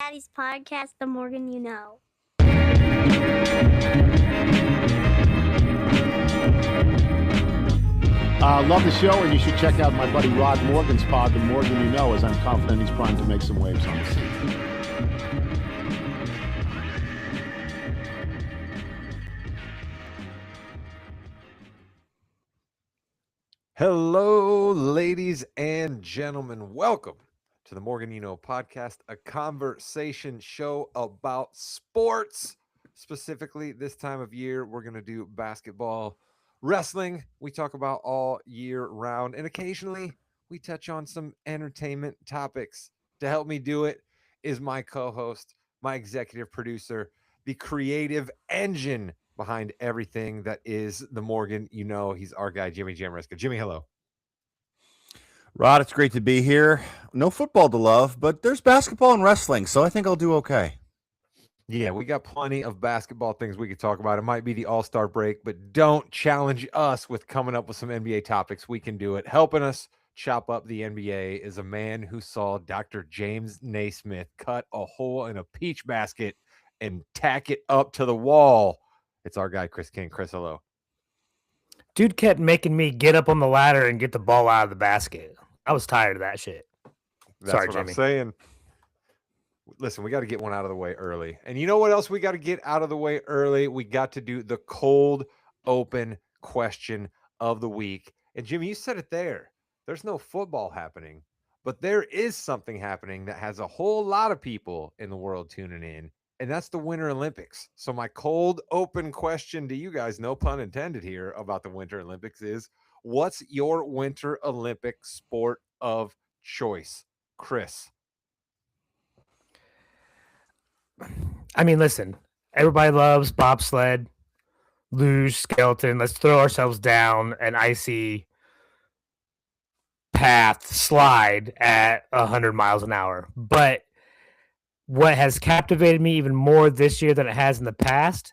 Daddy's podcast, The Morgan You Know. Love the show, and you should check out my buddy Rod Morgan's pod, The Morgan You Know, as I'm confident he's primed to make some waves on the scene. Hello, ladies and gentlemen. Welcome to the Morgan You Know podcast, a conversation show about sports. Specifically, this time of year, we're going to do basketball, wrestling. We talk about all year round, and occasionally we touch on some entertainment topics. To help me do it is my co-host, my executive producer, the creative engine behind everything that is the Morgan You Know. He's our guy, Jimmy Jamariska. Jimmy, hello. Rod, it's great to be here. No football to love, but there's basketball and wrestling, so I think I'll do okay. Yeah, we got plenty of basketball things we could talk about. It might be the All-Star break, but don't challenge us with coming up with some NBA topics. We can do it. Helping us chop up the NBA is a man who saw Dr. James Naismith cut a hole in a peach basket and tack it up to the wall. It's our guy, Chris King. Chris, hello. Dude kept making me get up on the ladder and get the ball out of the basket. I was tired of that shit. Sorry, Jimmy. I'm saying. Listen, we got to get one out of the way early. And you know what else we got to get out of the way early? We got to do the cold open question of the week. And Jimmy, you said it there. There's no football happening, but there is something happening that has a whole lot of people in the world tuning in. And that's the Winter Olympics. So my cold open question to you guys, no pun intended here, about the Winter Olympics is, what's your Winter Olympic sport of choice? Chris. I mean, listen, everybody loves bobsled, luge, skeleton. Let's throw ourselves down an icy path slide at 100 miles an hour. But what has captivated me even more this year than it has in the past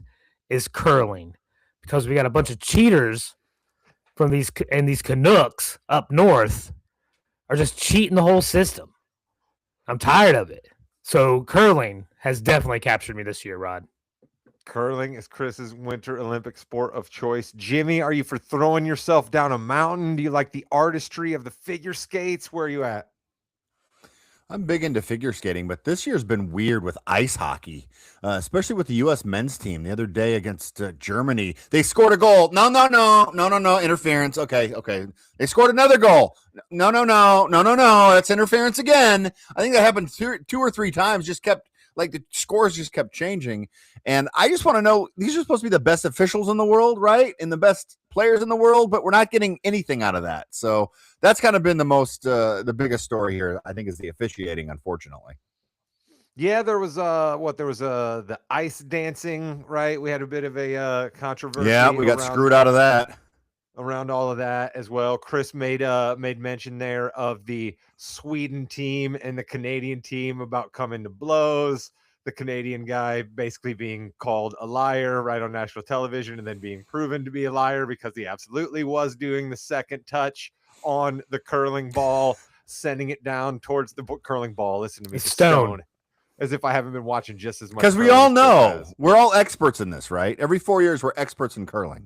is curling, because we got a bunch of cheaters from these Canucks up north are just cheating the whole system. I'm tired of it. So curling has definitely captured me this year, Rod. Curling is Chris's Winter Olympic sport of choice. Jimmy, are you for throwing yourself down a mountain? Do you like the artistry of the figure skates? Where are you at? I'm big into figure skating, but this year's been weird with ice hockey, especially with the U.S. men's team. The other day against Germany, they scored a goal. No, interference. Okay. They scored another goal. No, that's interference again. I think that happened two or three times. The scores just kept changing. And I just want to know, these are supposed to be the best officials in the world, right? And the best players in the world, but we're not getting anything out of that. So that's kind of been the biggest story here, I think, is the officiating, unfortunately. Yeah, there was the ice dancing, right? We had a bit of a controversy. Yeah, we got screwed out of that. Around all of that as well. Chris made mention there of the Sweden team and the Canadian team about coming to blows. The Canadian guy basically being called a liar right on national television and then being proven to be a liar because he absolutely was doing the second touch on the curling ball, sending it down towards the curling ball. Listen to me, stone. As if I haven't been watching just as much. Because we all know we're all experts in this, right? Every 4 years we're experts in curling.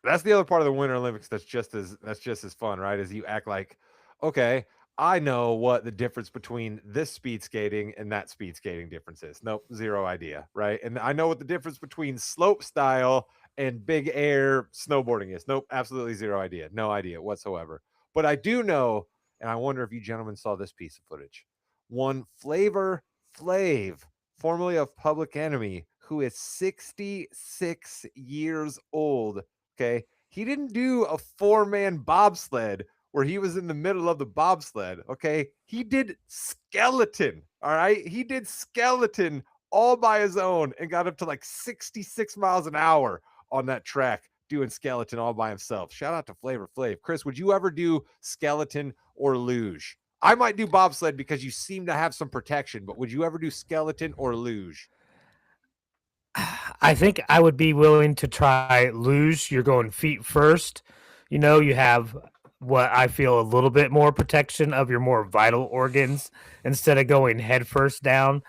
That's the other part of the Winter Olympics that's just as fun, right? As you act like, okay, I know what the difference between this speed skating and that speed skating difference is. Nope, zero idea, right? And I know what the difference between slope style and big air snowboarding is. Nope, absolutely zero idea. No idea whatsoever. But I do know, and I wonder if you gentlemen saw this piece of footage. One Flavor Flav, formerly of Public Enemy, who is 66 years old. Okay, he didn't do a 4-man bobsled where he was in the middle of the bobsled. Okay, he did skeleton. All right, he did skeleton all by his own and got up to like 66 miles an hour on that track doing skeleton all by himself. Shout out to Flavor Flav. Chris, would you ever do skeleton or luge? I might do bobsled because you seem to have some protection, but would you ever do skeleton or luge? I think I would be willing to try luge. You're going feet first. You know, you have what I feel a little bit more protection of your more vital organs instead of going head first down.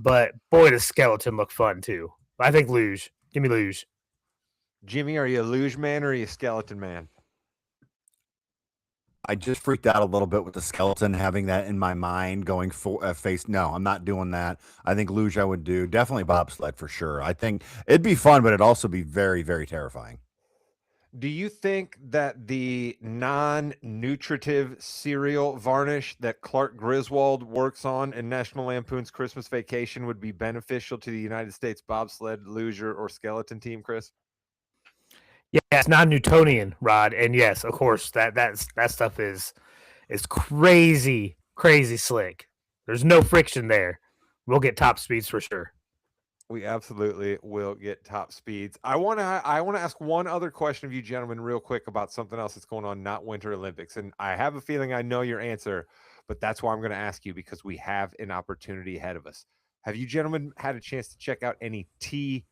But boy, does skeleton look fun too. I think luge. Give me luge. Jimmy, are you a luge man or are you a skeleton man? I just freaked out a little bit with the skeleton, having that in my mind going for face. No, I'm not doing that. I think luge I would do. Definitely bobsled for sure. I think it'd be fun, but it'd also be very, very terrifying. Do you think that the non-nutritive cereal varnish that Clark Griswold works on in National Lampoon's Christmas Vacation would be beneficial to the United States bobsled, luger, or skeleton team, Chris? Yeah, it's non-Newtonian, Rod, and yes, of course that stuff is crazy slick. There's no friction there. We'll get top speeds for sure. We absolutely will get top speeds. I want to ask one other question of you gentlemen real quick about something else that's going on, not Winter Olympics. And I have a feeling I know your answer, but that's why I'm going to ask you because we have an opportunity ahead of us. Have you gentlemen had a chance to check out any TGL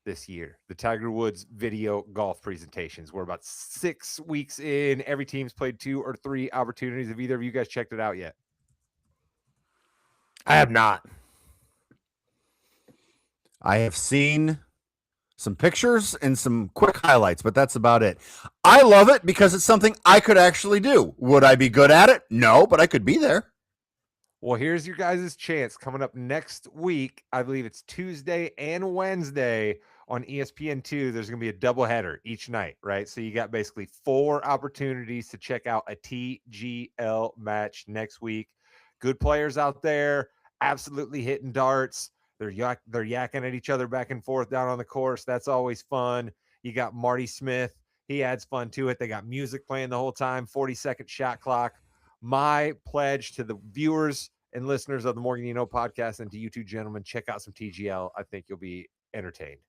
this year? The Tiger Woods video golf presentations. We're about 6 weeks in. Every team's played 2 or 3 opportunities. Have either of you guys checked it out yet? I have not. I have seen some pictures and some quick highlights, but that's about it. I love it because it's something I could actually do. Would I be good at it? No, but I could be there. Well, here's your guys' chance coming up next week. I believe it's Tuesday and Wednesday on ESPN2. There's going to be a doubleheader each night, right? So you got basically 4 opportunities to check out a TGL match next week. Good players out there, absolutely hitting darts. They're yakking at each other back and forth down on the course. That's always fun. You got Marty Smith. He adds fun to it. They got music playing the whole time, 40-second shot clock. My pledge to the viewers and listeners of the Morgan You Know podcast and to you two gentlemen, check out some TGL. I think you'll be entertained.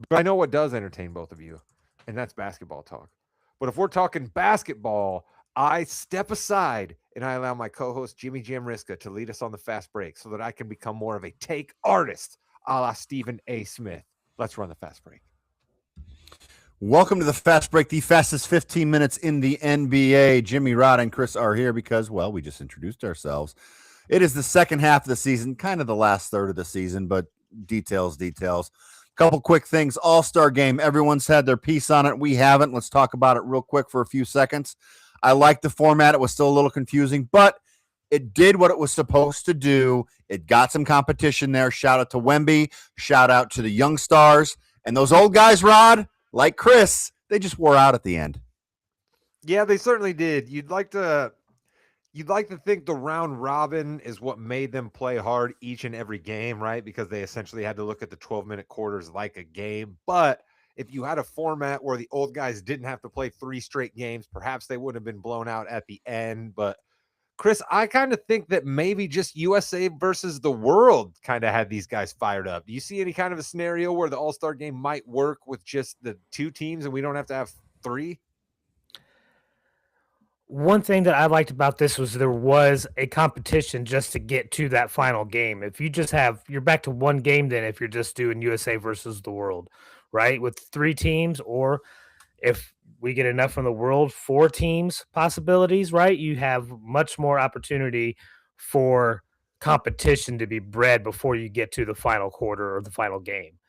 But I know what does entertain both of you, and that's basketball talk. But if we're talking basketball, I step aside and I allow my co-host Jimmy Jamriska to lead us on the fast break so that I can become more of a take artist a la Stephen A. Smith. Let's run the fast break. Welcome to the fast break, the fastest 15 minutes in the NBA. Jimmy, Rod, and Chris are here because, well, we just introduced ourselves. It is the second half of the season, kind of the last third of the season, but details. Couple quick things. All-Star game. Everyone's had their piece on it. We haven't. Let's talk about it real quick for a few seconds. I like the format. It was still a little confusing, but it did what it was supposed to do. It got some competition there. Shout out to Wemby. Shout out to the young stars. And those old guys, Rod, like Chris, they just wore out at the end. Yeah, they certainly did. You'd like to think the round robin is what made them play hard each and every game, right? Because they essentially had to look at the 12-minute quarters like a game. But if you had a format where the old guys didn't have to play 3 straight games, perhaps they wouldn't have been blown out at the end. But Chris, I kind of think that maybe just USA versus the world kind of had these guys fired up. Do you see any kind of a scenario where the All-Star game might work with just the 2 teams and we don't have to have 3? One thing that I liked about this was there was a competition just to get to that final game. If you just you're back to 1 game then if you're just doing USA versus the world, right? With 3 teams, or if we get enough from the world, 4 teams possibilities, right? You have much more opportunity for competition to be bred before you get to the final quarter or the final game.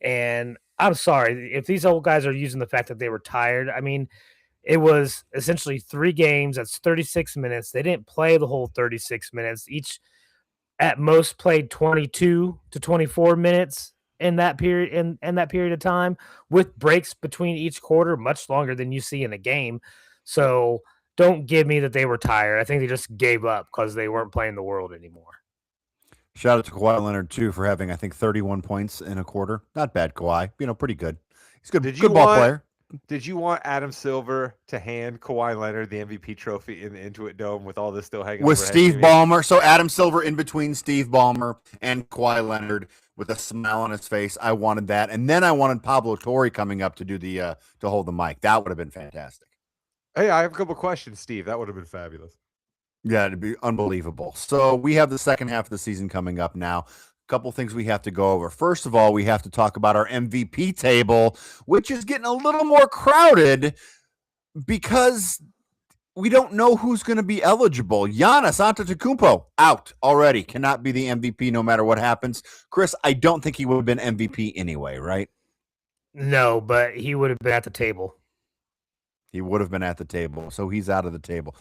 And I'm sorry, if these old guys are using the fact that they were tired, I mean, it was essentially 3 games. That's 36 minutes. They didn't play the whole 36 minutes. Each at most played 22 to 24 minutes in that period in that period of time, with breaks between each quarter much longer than you see in a game. So don't give me that they were tired. I think they just gave up because they weren't playing the world anymore. Shout out to Kawhi Leonard, too, for having, I think, 31 points in a quarter. Not bad, Kawhi. Pretty good. He's good. Good ball player. Did you want Adam Silver to hand Kawhi Leonard the MVP trophy in the Intuit Dome with all this still hanging with Steve Ballmer? So Adam Silver in between Steve Ballmer and Kawhi Leonard with a smile on his face. I wanted that, and then I wanted Pablo Torre coming up to do the to hold the mic. That would have been fantastic. Hey, I have a couple questions, Steve. That would have been fabulous. Yeah, it'd be unbelievable. So we have the second half of the season coming up now. Couple things we have to go over. First of all, we have to talk about our MVP table, which is getting a little more crowded because we don't know who's going to be eligible. Giannis Antetokounmpo out already. Cannot be the MVP no matter what happens. Chris, I don't think he would have been MVP anyway, right? No, but he would have been at the table. He would have been at the table, so he's out of the table.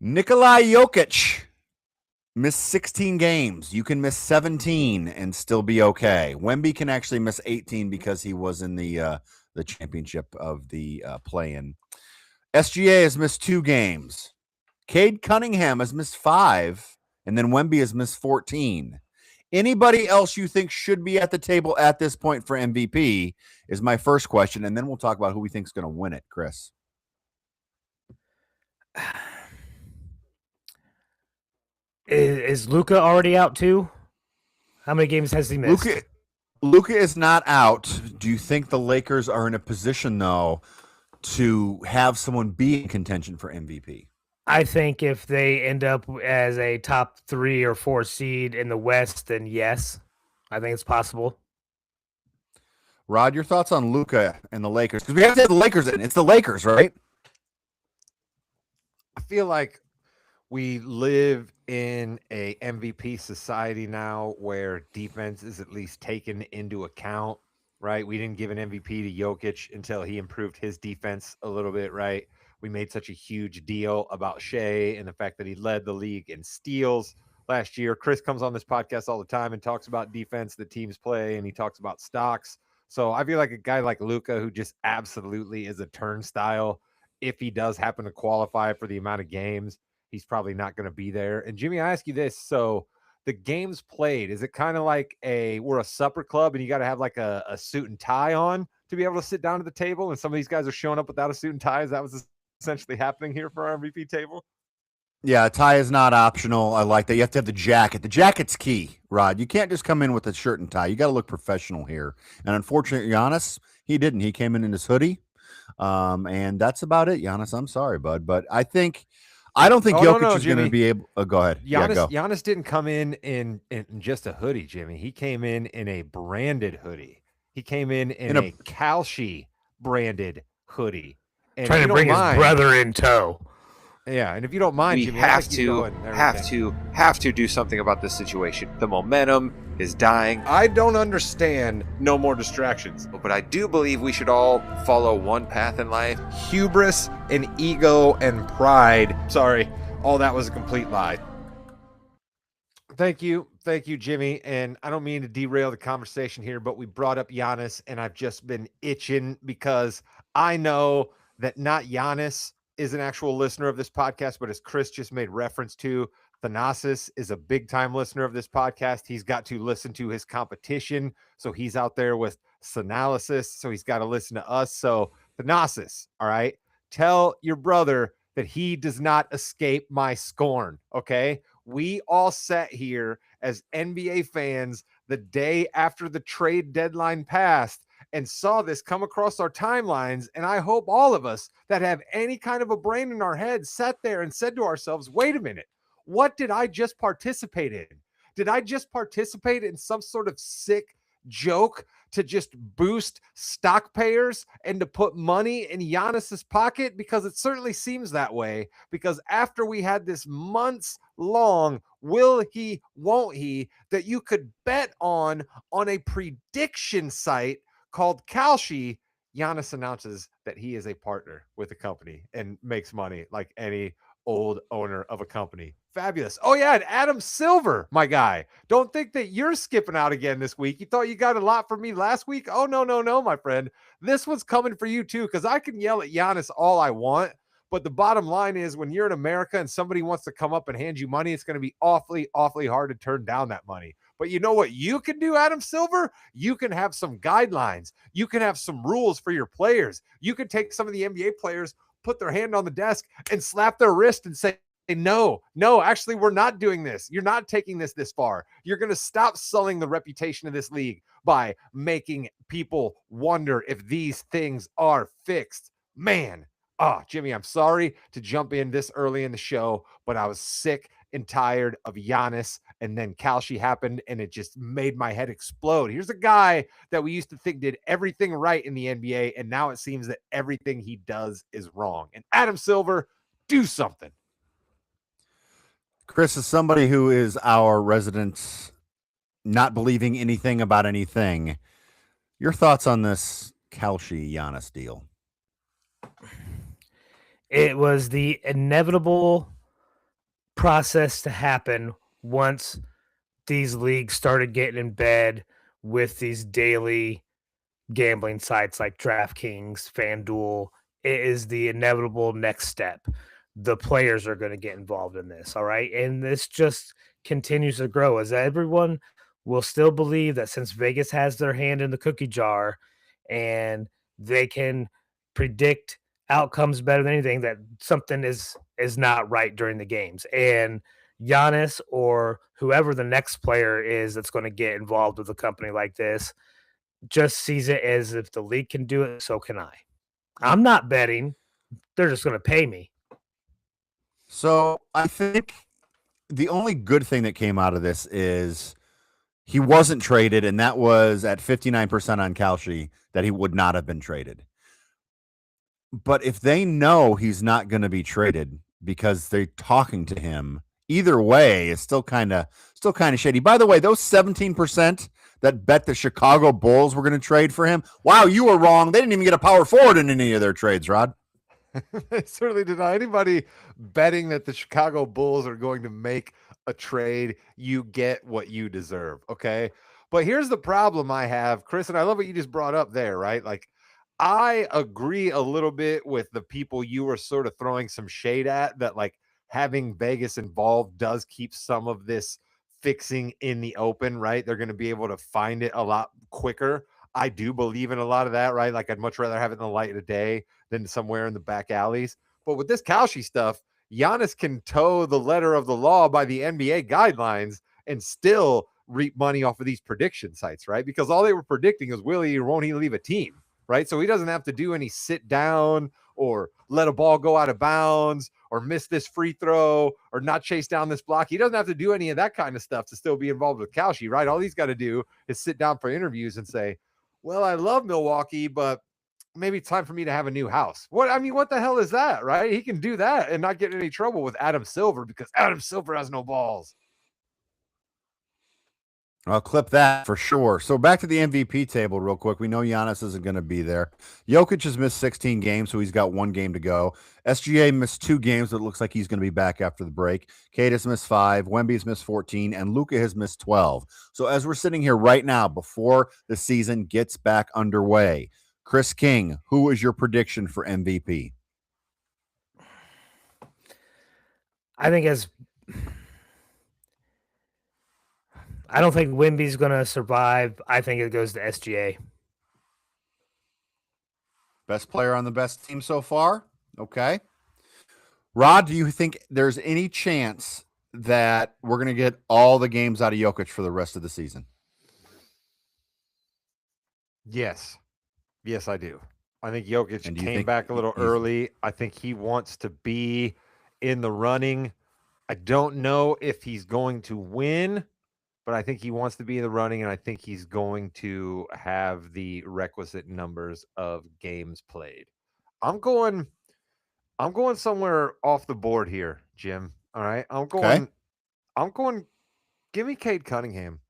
Nikola Jokic missed 16 games. You can miss 17 and still be okay. Wemby can actually miss 18 because he was in the championship of the play-in. SGA has missed 2 games. Cade Cunningham has missed 5, and then Wemby has missed 14. Anybody else you think should be at the table at this point for MVP is my first question, and then we'll talk about who we think is going to win it, Chris. Is Luka already out too? How many games has he missed? Luka is not out. Do you think the Lakers are in a position, though, to have someone be in contention for MVP? I think if they end up as a top 3 or 4 seed in the West, then yes, I think it's possible. Rod, your thoughts on Luka and the Lakers? Because we have to have the Lakers in. It's the Lakers, right? I feel like we live in a MVP society now where defense is at least taken into account, right? We didn't give an MVP to Jokic until he improved his defense a little bit, right? We made such a huge deal about Shea and the fact that he led the league in steals last year. Chris comes on this podcast all the time and talks about defense that teams play, and he talks about stocks. So I feel like a guy like Luka, who just absolutely is a turnstile, if he does happen to qualify for the amount of games, he's probably not going to be there. And Jimmy, I ask you this. So the games played, is it kind of like we're a supper club and you got to have like a suit and tie on to be able to sit down at the table? And some of these guys are showing up without a suit and tie. Is that what's essentially happening here for our MVP table? Yeah, a tie is not optional. I like that. You have to have the jacket. The jacket's key, Rod. You can't just come in with a shirt and tie. You got to look professional here. And unfortunately, Giannis, he didn't. He came in his hoodie. And that's about it, Giannis. I'm sorry, bud. But I don't think Jokic is going to be able. Go ahead. Giannis didn't come in just a hoodie, Jimmy. He came in a branded hoodie. He came in a Kalshi branded hoodie. And trying to bring his brother in tow. Yeah, and if you don't mind, we Jimmy, have to do something about this situation. The momentum is dying. I don't understand no more distractions, but I do believe we should all follow one path in life. Hubris and ego and pride. Sorry, all that was a complete lie. Thank you, Jimmy. And I don't mean to derail the conversation here, but we brought up Giannis, and I've just been itching because I know that not Giannis is an actual listener of this podcast, but as Chris just made reference to, Thanasis is a big-time listener of this podcast. He's got to listen to his competition, so he's out there with Sanalysis, so he's got to listen to us. So, Thanasis, all right, tell your brother that he does not escape my scorn, okay? We all sat here as NBA fans the day after the trade deadline passed and saw this come across our timelines. And I hope all of us that have any kind of a brain in our head sat there and said to ourselves, wait a minute, what did I just participate in? Did I just participate in some sort of sick joke to just boost stock payers and to put money in Giannis's pocket? Because it certainly seems that way, because after we had this months long will he, won't he, that you could bet on a prediction site called Kalshi, Giannis announces that he is a partner with the company and makes money like any old owner of a company. Fabulous. Oh, yeah, and Adam Silver, my guy. Don't think that you're skipping out again this week. You thought you got a lot from me last week? Oh, no, my friend. This one's coming for you, too, because I can yell at Giannis all I want, but the bottom line is when you're in America and somebody wants to come up and hand you money, it's going to be awfully, awfully hard to turn down that money. But you know what you can do, Adam Silver? You can have some guidelines. You can have some rules for your players. You can take some of the NBA players, put their hand on the desk and slap their wrist and say, no, actually, we're not doing this. You're not taking this far. You're going to stop sullying the reputation of this league by making people wonder if these things are fixed. Man, Jimmy, I'm sorry to jump in this early in the show, but I was sick and tired of Giannis, and then Kalshi happened, and it just made my head explode. Here's a guy that we used to think did everything right in the NBA, and now it seems that everything he does is wrong. And Adam Silver, Do something. Chris is somebody who is our resident not believing anything about anything. Your thoughts on this Kalshi Giannis deal? It was the inevitable process to happen once these leagues started getting in bed with these daily gambling sites like DraftKings, FanDuel. It is the inevitable next step. The players are going to get involved in this, all right? And this just continues to grow as everyone will still believe that since Vegas has their hand in the cookie jar and they can predict outcomes better than anything, that something is not right during the games. And Giannis or whoever the next player is that's going to get involved with a company like this just sees it as if the league can do it, so can I. I'm not betting. They're just going to pay me. So I think the only good thing that came out of this is he wasn't traded, and that was at 59% on Kalshi that he would not have been traded. But if they know he's not going to be traded because they're talking to him, either way, it's still kind of shady. By the way, those 17% that bet the Chicago Bulls were going to trade for him, wow, you were wrong. They didn't even get a power forward in any of their trades, Rod. They certainly did not. Anybody betting that the Chicago Bulls are going to make a trade, you get what you deserve, okay? But here's the problem I have, Chris, and I love what you just brought up there, right? Like, I agree a little bit with the people you were sort of throwing some shade at, that like having Vegas involved does keep some of this fixing in the open, right? They're going to be able to find it a lot quicker. I do believe in a lot of that, right? Like I'd much rather have it in the light of the day than somewhere in the back alleys. But with this Kalshi stuff, Giannis can toe the letter of the law by the NBA guidelines and still reap money off of these prediction sites, right? Because all they were predicting is will he or won't he leave a team, right? So he doesn't have to do any sit down or let a ball go out of bounds or miss this free throw or not chase down this block. He doesn't have to do any of that kind of stuff to still be involved with Kalshi, right? All he's got to do is sit down for interviews and say, well, I love Milwaukee, but maybe it's time for me to have a new house. What the hell is that, right? He can do that and not get in any trouble with Adam Silver because Adam Silver has no balls. I'll clip that for sure. So back to the MVP table real quick. We know Giannis isn't going to be there. Jokic has missed 16 games, so he's got one game to go. SGA missed 2 games, but it looks like he's going to be back after the break. Cade has missed 5, Wemby's missed 14, and Luka has missed 12. So as we're sitting here right now, before the season gets back underway, Chris King, who is your prediction for MVP? I don't think Wemby's going to survive. I think it goes to SGA. Best player on the best team so far? Okay. Rod, do you think there's any chance that we're going to get all the games out of Jokic for the rest of the season? Yes. Yes, I do. I think Jokic came back a little early. I think he wants to be in the running. I don't know if he's going to win, but I think he wants to be in the running, and I think he's going to have the requisite numbers of games played. I'm going somewhere off the board here, Jim. All right. I'm going, give me Cade Cunningham.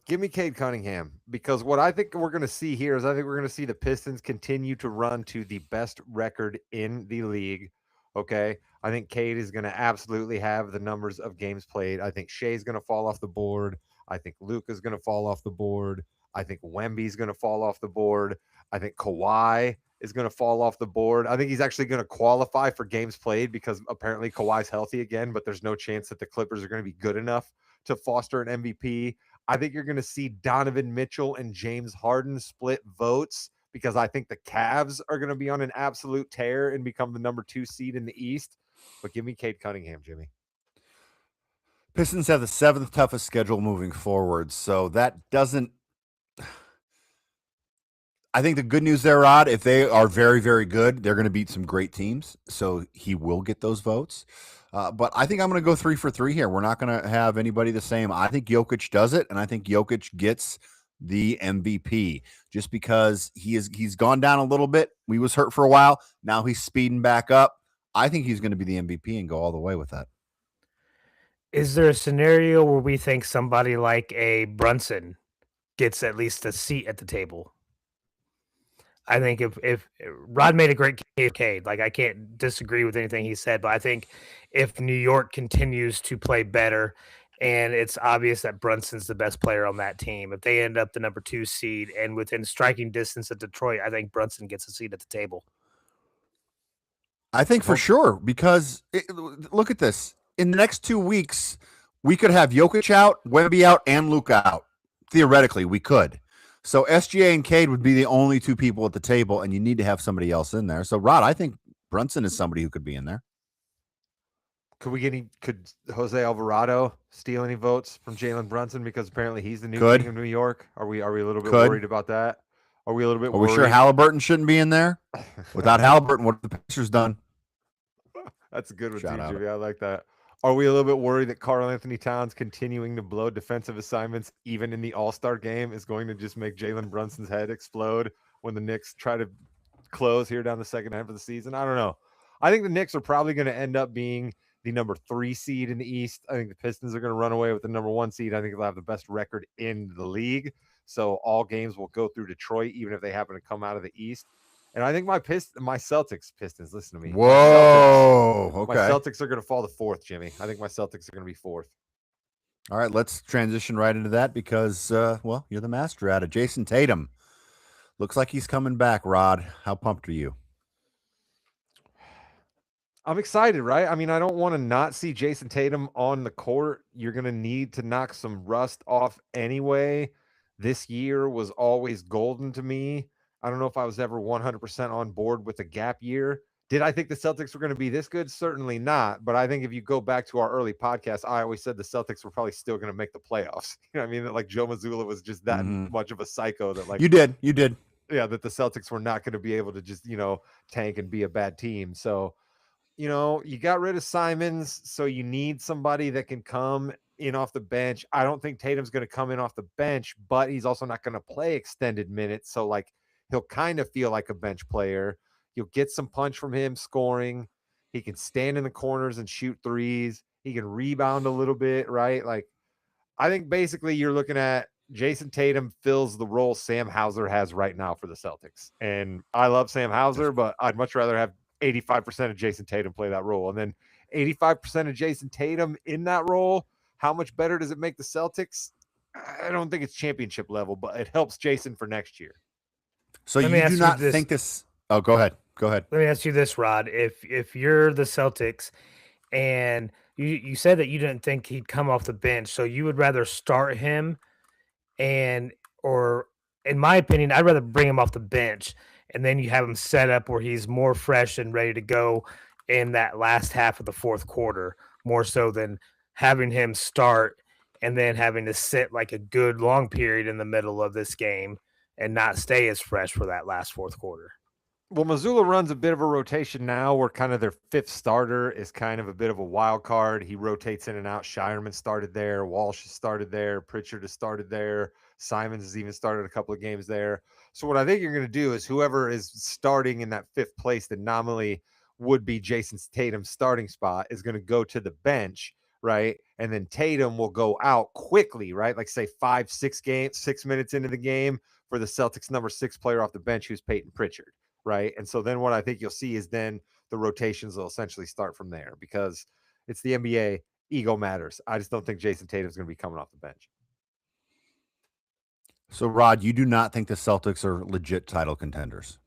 Give me Cade Cunningham, because what I think we're going to see here is I think we're going to see the Pistons continue to run to the best record in the league. Okay. I think Cade is going to absolutely have the numbers of games played. I think Shea's going to fall off the board. I think Luka's going to fall off the board. I think Wemby's going to fall off the board. I think Kawhi is going to fall off the board. I think he's actually going to qualify for games played because apparently Kawhi's healthy again, but there's no chance that the Clippers are going to be good enough to foster an MVP. I think you're going to see Donovan Mitchell and James Harden split votes because I think the Cavs are going to be on an absolute tear and become the number 2 seed in the East. But give me Cade Cunningham, Jimmy. Pistons have the 7th toughest schedule moving forward, so that doesn't – I think the good news there, Rod, if they are very, very good, they're going to beat some great teams, so he will get those votes. But I think I'm going to go 3 for 3 here. We're not going to have anybody the same. I think Jokic does it, and I think Jokic gets the MVP just because he's gone down a little bit. He was hurt for a while. Now he's speeding back up. I think he's going to be the MVP and go all the way with that. Is there a scenario where we think somebody like a Brunson gets at least a seat at the table? I think if Rod made a great case, Cade, like I can't disagree with anything he said, but I think if New York continues to play better and it's obvious that Brunson's the best player on that team, if they end up the number 2 seed and within striking distance of Detroit, I think Brunson gets a seat at the table. I think for sure, because look at this. In the next 2 weeks, we could have Jokic out, Wemby out, and Luka out. Theoretically, we could. So SGA and Cade would be the only 2 people at the table, and you need to have somebody else in there. So, Rod, I think Brunson is somebody who could be in there. Could Jose Alvarado steal any votes from Jalen Brunson because apparently he's the new king of New York? Are we a little bit worried about that? Are we a little bit worried? Are we sure Halliburton shouldn't be in there? Without Halliburton, what have the Pacers done? That's a good one, Jimmy. I like that. Are we a little bit worried that Karl Anthony Towns continuing to blow defensive assignments, even in the All-Star game, is going to just make Jalen Brunson's head explode when the Knicks try to close here down the second half of the season? I don't know. I think the Knicks are probably going to end up being the number 3 seed in the East. I think the Pistons are going to run away with the number 1 seed. I think they'll have the best record in the league. So all games will go through Detroit, even if they happen to come out of the East. And I think my Celtics Pistons, listen to me. Whoa. My Celtics are going to fall to 4th, Jimmy. I think my Celtics are going to be 4th. All right, let's transition right into that because, you're the master at it. Jason Tatum. Looks like he's coming back, Rod. How pumped are you? I'm excited, right? I mean, I don't want to not see Jason Tatum on the court. You're going to need to knock some rust off anyway. This year was always golden to me. I don't know if I was ever 100% on board with a gap year. Did I think the Celtics were going to be this good? Certainly not. But I think if you go back to our early podcast, I always said the Celtics were probably still going to make the playoffs. You know what I mean? That like Joe Mazzulla was just that much of a psycho that like You did. Yeah, that the Celtics were not going to be able to just, tank and be a bad team. So, you got rid of Simons, so you need somebody that can come in off the bench. I don't think Tatum's going to come in off the bench, but he's also not going to play extended minutes. So like he'll kind of feel like a bench player. You'll get some punch from him scoring. He can stand in the corners and shoot threes. He can rebound a little bit, right? Like, I think basically you're looking at Jason Tatum fills the role Sam Hauser has right now for the Celtics. And I love Sam Hauser, but I'd much rather have 85% of Jason Tatum play that role. And then 85% of Jason Tatum in that role, how much better does it make the Celtics? I don't think it's championship level, but it helps Jason for next year. So you do not think this... Oh, go ahead. Let me ask you this, Rod. If you're the Celtics and you said that you didn't think he'd come off the bench, so you would rather start him or in my opinion, I'd rather bring him off the bench and then you have him set up where he's more fresh and ready to go in that last half of the fourth quarter, more so than having him start and then having to sit like a good long period in the middle of this game and not stay as fresh for that last fourth quarter. Well, Mazzulla runs a bit of a rotation now where kind of their 5th starter is kind of a bit of a wild card. He rotates in and out. Shireman started there. Walsh has started there. Pritchard has started there. Simons has even started a couple of games there. So what I think you're going to do is whoever is starting in that 5th place that nominally would be Jason Tatum's starting spot is going to go to the bench, right? And then Tatum will go out quickly, right? Like say 6 minutes into the game for the Celtics number 6 player off the bench, who's Peyton Pritchard. Right. And so then what I think you'll see is then the rotations will essentially start from there because it's the NBA. Ego matters. I just don't think Jason Tatum's going to be coming off the bench. So, Rod, you do not think the Celtics are legit title contenders?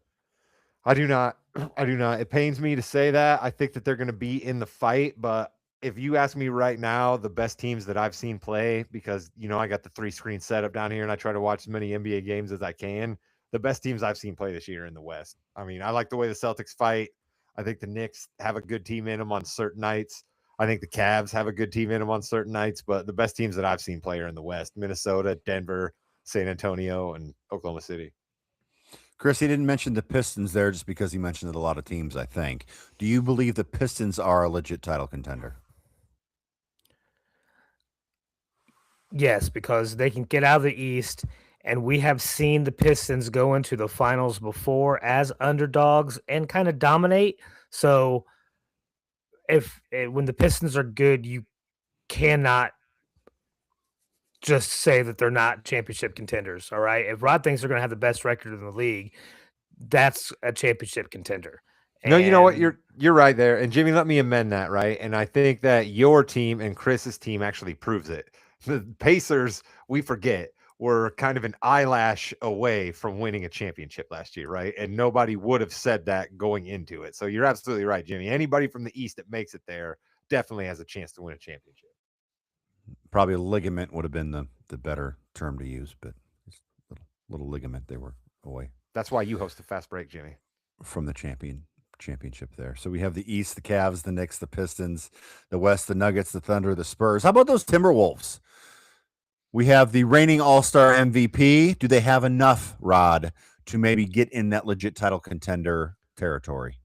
I do not. It pains me to say that. I think that they're going to be in the fight. But if you ask me right now, the best teams that I've seen play, because, I got the 3-screen setup down here and I try to watch as many NBA games as I can. The best teams I've seen play this year in the West. I mean, I like the way the Celtics fight. I think the Knicks have a good team in them on certain nights. I think the Cavs have a good team in them on certain nights, but the best teams that I've seen play are in the West: Minnesota, Denver, San Antonio, and Oklahoma City. Chris, he didn't mention the Pistons there just because he mentioned a lot of teams, I think. Do you believe the Pistons are a legit title contender? Yes, because they can get out of the East. And we have seen the Pistons go into the finals before as underdogs and kind of dominate. So when the Pistons are good, you cannot just say that they're not championship contenders. All right. If Rod thinks they're going to have the best record in the league, that's a championship contender. No, you know what? And You're right there. And Jimmy, let me amend that, right? And I think that your team and Chris's team actually proves it. The Pacers, we forget, were kind of an eyelash away from winning a championship last year, right? And nobody would have said that going into it. So you're absolutely right, Jimmy. Anybody from the East that makes it there definitely has a chance to win a championship. Probably a ligament would have been the better term to use, but just little ligament they were away That's why you host the fast break, Jimmy. from the championship there. So we have the East, the Cavs, the Knicks, the Pistons, the West, the Nuggets, the Thunder, the Spurs. How about those Timberwolves? We have the reigning All-Star MVP. Do they have enough, Rod, to maybe get in that legit title contender territory?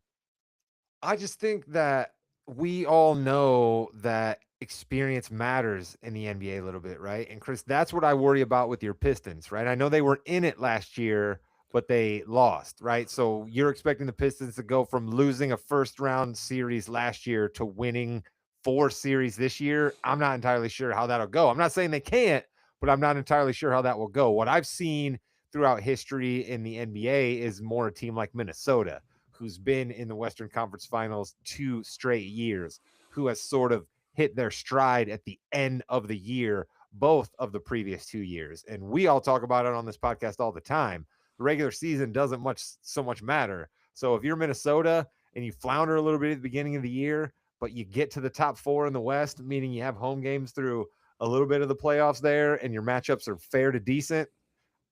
I just think that we all know that experience matters in the NBA a little bit, right? And Chris, that's what I worry about with your Pistons, right? I know they were in it last year, but they lost, right? So you're expecting the Pistons to go from losing a first round series last year to winning 4 series this year. I'm not entirely sure how that'll go. I'm not saying they can't, but I'm not entirely sure how that will go. What I've seen throughout history in the NBA is more a team like Minnesota, who's been in the Western Conference Finals 2 straight years, who has sort of hit their stride at the end of the year, both of the previous 2 years. And we all talk about it on this podcast all the time. The regular season doesn't so much matter. So if you're Minnesota and you flounder a little bit at the beginning of the year, but you get to the top 4 in the West, meaning you have home games through a little bit of the playoffs there and your matchups are fair to decent,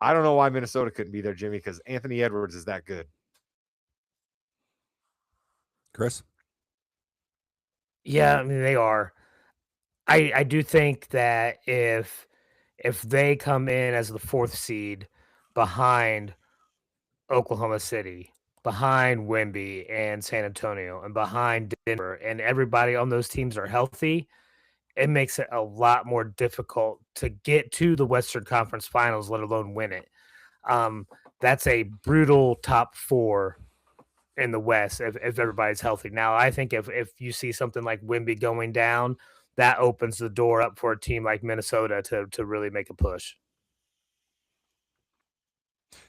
I don't know why Minnesota couldn't be there, Jimmy, because Anthony Edwards is that good. Chris? yeah, I mean, they are. I do think that if they come in as the 4th seed behind Oklahoma City, behind Wemby and San Antonio, and behind Denver, and everybody on those teams are healthy, it makes it a lot more difficult to get to the Western Conference Finals, let alone win it. That's a brutal top 4 in the West if everybody's healthy. Now, I think if you see something like Wemby going down, that opens the door up for a team like Minnesota to really make a push.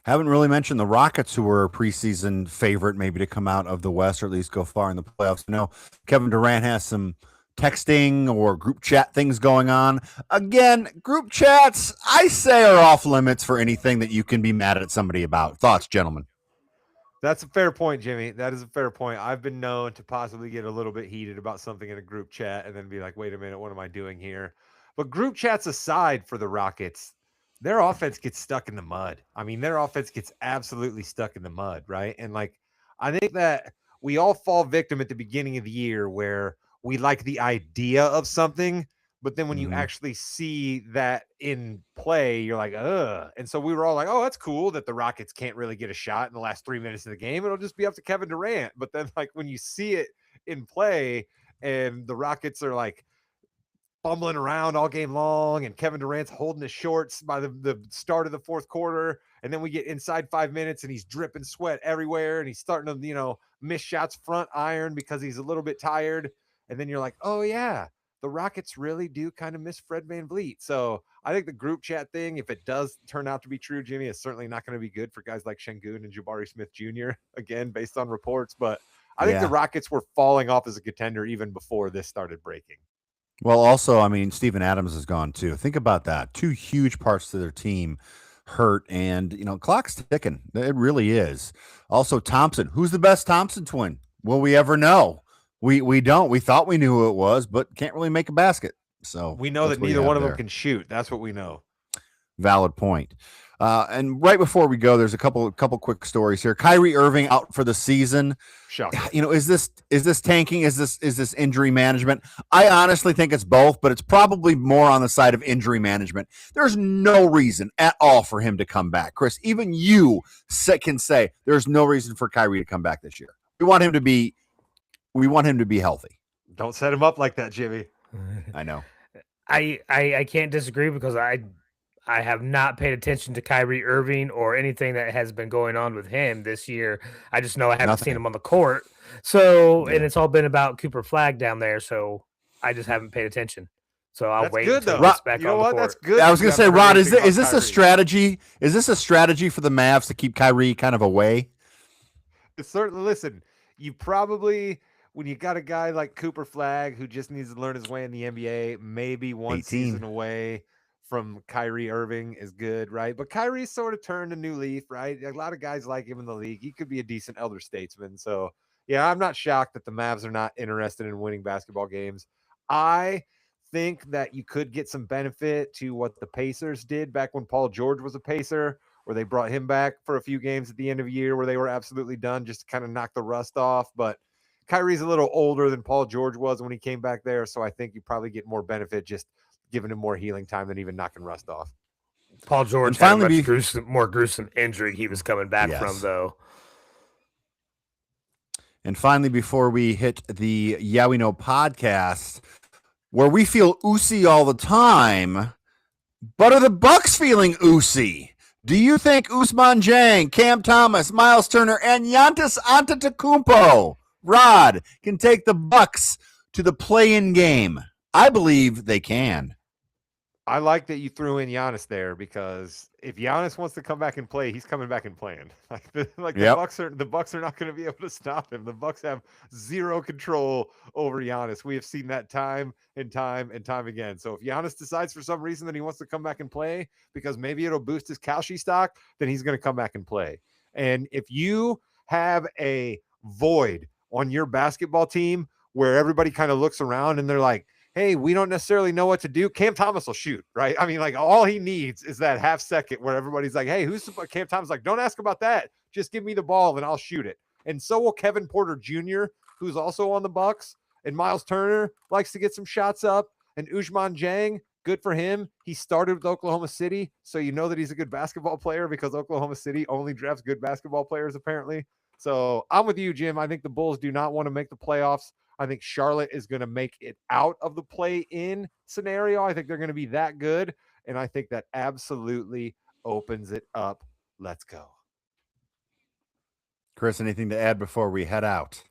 Haven't really mentioned the Rockets, who were a preseason favorite maybe to come out of the West or at least go far in the playoffs. I know Kevin Durant has some texting or group chat things going on. Again, group chats, I say, are off limits for anything that you can be mad at somebody about. Thoughts, gentlemen? That's a fair point, Jimmy. That is a fair point. I've been known to possibly get a little bit heated about something in a group chat and then be like, wait a minute, what am I doing here? But group chats aside for the Rockets, their offense gets stuck in the mud. I mean, their offense gets absolutely stuck in the mud, right? And like, I think that we all fall victim at the beginning of the year where we like the idea of something, but then when you actually see that in play, you're like, ugh. And so we were all like, oh, that's cool that the Rockets can't really get a shot in the last 3 minutes of the game. It'll just be up to Kevin Durant. But then, like, when you see it in play and the Rockets are like fumbling around all game long and Kevin Durant's holding his shorts by the start of the 4th quarter, and then we get inside 5 minutes and he's dripping sweat everywhere and he's starting to, miss shots front iron because he's a little bit tired. And then you're like, oh, yeah, the Rockets really do kind of miss Fred VanVleet. So I think the group chat thing, if it does turn out to be true, Jimmy, is certainly not going to be good for guys like Şengün and Jabari Smith Jr., again, based on reports. But I think the Rockets were falling off as a contender even before this started breaking. Well, also, I mean, Steven Adams is gone too. Think about that. 2 huge parts to their team hurt, and, clock's ticking. It really is. Also, Thompson. Who's the best Thompson twin? Will we ever know? We don't. We thought we knew who it was, but can't really make a basket. So we know that neither one of them can shoot. That's what we know. Valid point. And right before we go, there's a couple quick stories here. Kyrie Irving out for the season. Shocking. Is this tanking? Is this injury management? I honestly think it's both, but it's probably more on the side of injury management. There's no reason at all for him to come back. Chris, even you can say there's no reason for Kyrie to come back this year. We want him to be healthy. Don't set him up like that, Jimmy. I know. I can't disagree because I have not paid attention to Kyrie Irving or anything that has been going on with him this year. I just know I haven't seen him on the court. So, Yeah. and it's all been about Cooper Flag down there. So I just haven't paid attention. So I'll That's wait good until though. it's back You know on the what? court. That's good. I was that going you to say, haven't heard Rod, anything is about this a Kyrie. strategy? Is this a strategy for the Mavs to keep Kyrie kind of away? It's certainly, listen, you probably, when you got a guy like Cooper Flag who just needs to learn his way in the NBA, maybe one 18. season away from Kyrie Irving is good, right? But Kyrie's sort of turned a new leaf, right? A lot of guys like him in the league. He could be a decent elder statesman. So, yeah, I'm not shocked that the Mavs are not interested in winning basketball games. I think that you could get some benefit to what the Pacers did back when Paul George was a Pacer, where they brought him back for a few games at the end of the year where they were absolutely done just to kind of knock the rust off. But Kyrie's a little older than Paul George was when he came back there. So I think you probably get more benefit just giving him more healing time than even knocking rust off. Paul George And had a finally much more gruesome injury he was coming back from, Yes. though. And finally, before we hit the Yeah We Know podcast, where we feel oozy all the time, but are the Bucks feeling oozy? Do you think Ousmane Dieng, Cam Thomas, Miles Turner, and Giannis Antetokounmpo, Rod, can take the Bucks to the play-in game? I believe they can. I like that you threw in Giannis there because if Giannis wants to come back and play, he's coming back and playing. The Yep. Bucks are not going to be able to stop him. The Bucks have zero control over Giannis. We have seen that time and time and time again. So if Giannis decides for some reason that he wants to come back and play because maybe it'll boost his Kalshi stock, then he's going to come back and play. And if you have a void on your basketball team where everybody kind of looks around and they're like, hey, we don't necessarily know what to do, Cam Thomas will shoot, right? I mean, like, all he needs is that half second where everybody's like, hey, who's Cam Thomas? Like, don't ask about that. Just give me the ball and I'll shoot it. And so will Kevin Porter Jr., who's also on the Bucks, and Miles Turner likes to get some shots up, and Ousmane Dieng, good for him. He started with Oklahoma City, so you know that he's a good basketball player because Oklahoma City only drafts good basketball players, apparently. So I'm with you, Jim. I think the Bulls do not want to make the playoffs. I think Charlotte is going to make it out of the play-in scenario. I think they're going to be that good, and I think that absolutely opens it up. Let's go. Chris, anything to add before we head out?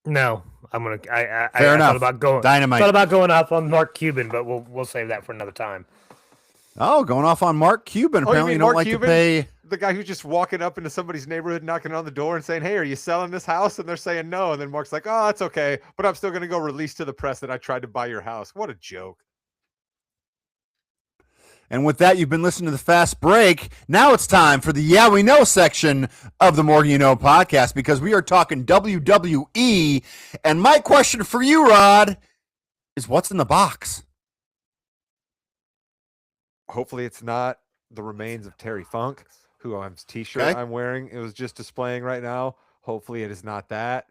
No, I'm gonna. I Fair enough. thought about going. Dynamite. Thought about going off on Mark Cuban, but we'll save that for another time. Oh, going off on Mark Cuban. Apparently, you don't Mark like Cuban? to pay. The guy who's just walking up into somebody's neighborhood, knocking on the door and saying, hey, are you selling this house? And they're saying no. And then Mark's like, oh, that's okay. But I'm still going to go release to the press that I tried to buy your house. What a joke. And with that, you've been listening to the Fast Break. Now it's time for the Yeah We Know section of the Morgan You Know podcast because we are talking WWE. And my question for you, Rod, is what's in the box? Hopefully it's not the remains of Terry Funk, whose t-shirt Okay. I'm wearing. It was just displaying right now. Hopefully it is not that.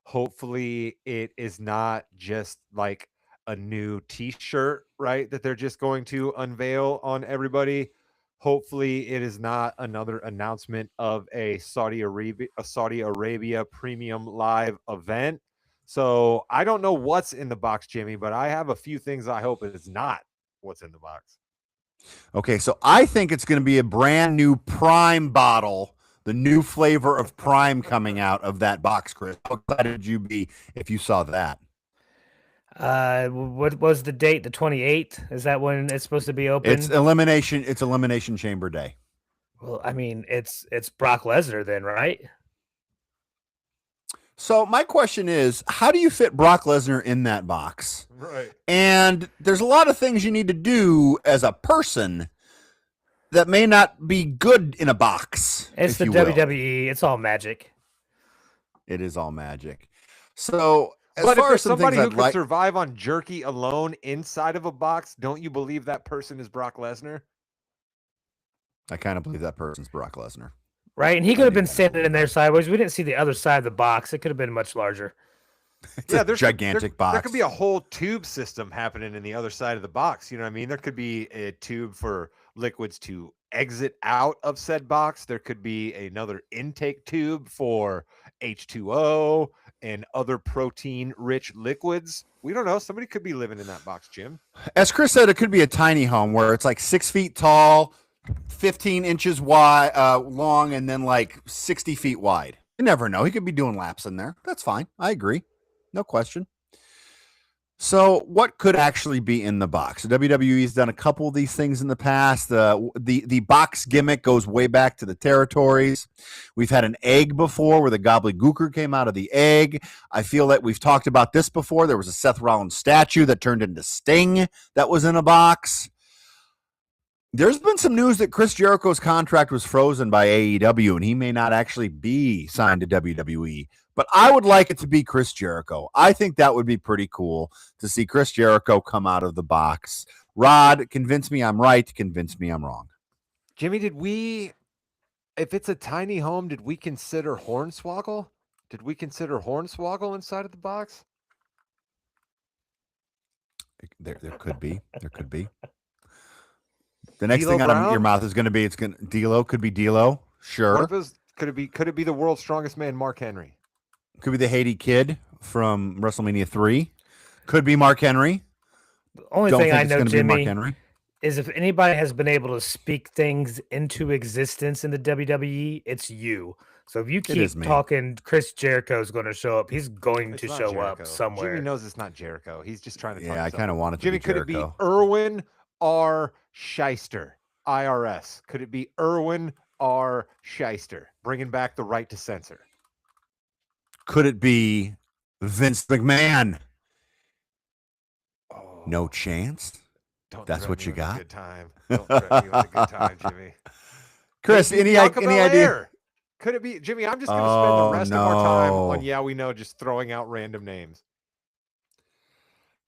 Hopefully it is not just like a new t-shirt, right, that they're just going to unveil on everybody. Hopefully it is not another announcement of a Saudi Arabia premium live event. So I don't know what's in the box, Jimmy, but I have a few things I hope it is not what's in the box. Okay, so I think it's going to be a brand new Prime bottle, the new flavor of Prime coming out of that box, Chris. How excited would you be if you saw that? What was the date? The 28th? Is that when it's supposed to be open? It's Elimination Chamber Day. Well, I mean, it's Brock Lesnar then, right? So my question is, how do you fit Brock Lesnar in that box? Right. And there's a lot of things you need to do as a person that may not be good in a box. It's if the you will. WWE. It's all magic. It is all magic. So as But if far there's as some somebody things who I'd could like, survive on jerky alone inside of a box, don't you believe that person is Brock Lesnar? I kind of believe that person's Brock Lesnar. Right? And he could have been do. standing in there sideways. We didn't see the other side of the box. It could have been much larger. It's a gigantic box. There could be a whole tube system happening in the other side of the box. You know what I mean? There could be a tube for liquids to exit out of said box. There could be another intake tube for H2O and other protein-rich liquids. We don't know. Somebody could be living in that box, Jim. As Chris said, it could be a tiny home where it's like 6 feet tall, 15 inches wide, long, and then like 60 feet wide. You never know. He could be doing laps in there. That's fine. I agree. No question. So what could actually be in the box? WWE's done a couple of these things in the past. The box gimmick goes way back to the territories. We've had an egg before where the gobbledygooker came out of the egg. I feel that we've talked about this before. There was a Seth Rollins statue that turned into Sting that was in a box. There's been some news that Chris Jericho's contract was frozen by AEW, and he may not actually be signed to WWE. But I would like it to be Chris Jericho. I think that would be pretty cool to see Chris Jericho come out of the box. Rod, convince me I'm right. Convince me I'm wrong. Jimmy, if it's a tiny home, did we consider Hornswoggle? Did we consider Hornswoggle inside of the box? There could be. There could be. The next D'Lo thing out of Brown? your mouth is going to be D'Lo. Could be D'Lo. Sure. Could it be the world's strongest man, Mark Henry? Could be the Haiti Kid from WrestleMania 3. Could be Mark Henry. The only Don't thing think I it's know, gonna be Mark Jimmy, Henry. is if anybody has been able to speak things into existence in the WWE, it's you. So if you keep is me. talking, Chris Jericho is going to show up. He's going It's to not show Jericho. up somewhere. Jimmy knows it's not Jericho. He's just trying to talk Yeah, I kind of want it to Jimmy, be could it Jericho. be Irwin R. Shyster, IRS? Could it be Irwin R. Shyster, bringing back the right to censor? Could it be Vince McMahon? Oh, No chance. don't That's threaten what me you with a got? Good time. Don't threaten me with a good time, Jimmy. Chris, Maybe any Bianca idea? Belair. Could it be Jimmy? I'm just going to spend the rest of our time no. on Yeah We Know, just throwing out random names.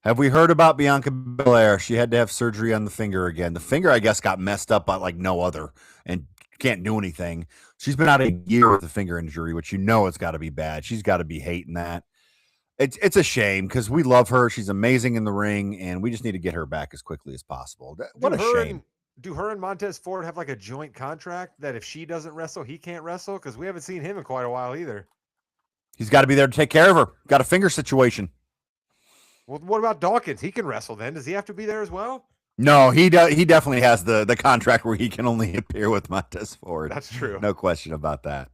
Have we heard about Bianca Belair? She had to have surgery on the finger again. The finger, I guess, got messed up by like no other and can't do anything. She's been out a year with a finger injury, which it's got to be bad. She's got to be hating that. It's a shame because we love her. She's amazing in the ring, and we just need to get her back as quickly as possible. What a shame. Do her and Montez Ford have like a joint contract that if she doesn't wrestle, he can't wrestle? Because we haven't seen him in quite a while either. He's got to be there to take care of her. Got a finger situation. Well, what about Dawkins? He can wrestle then. Does he have to be there as well? No, he definitely has the contract where he can only appear with Montez Ford. That's true. No question about that.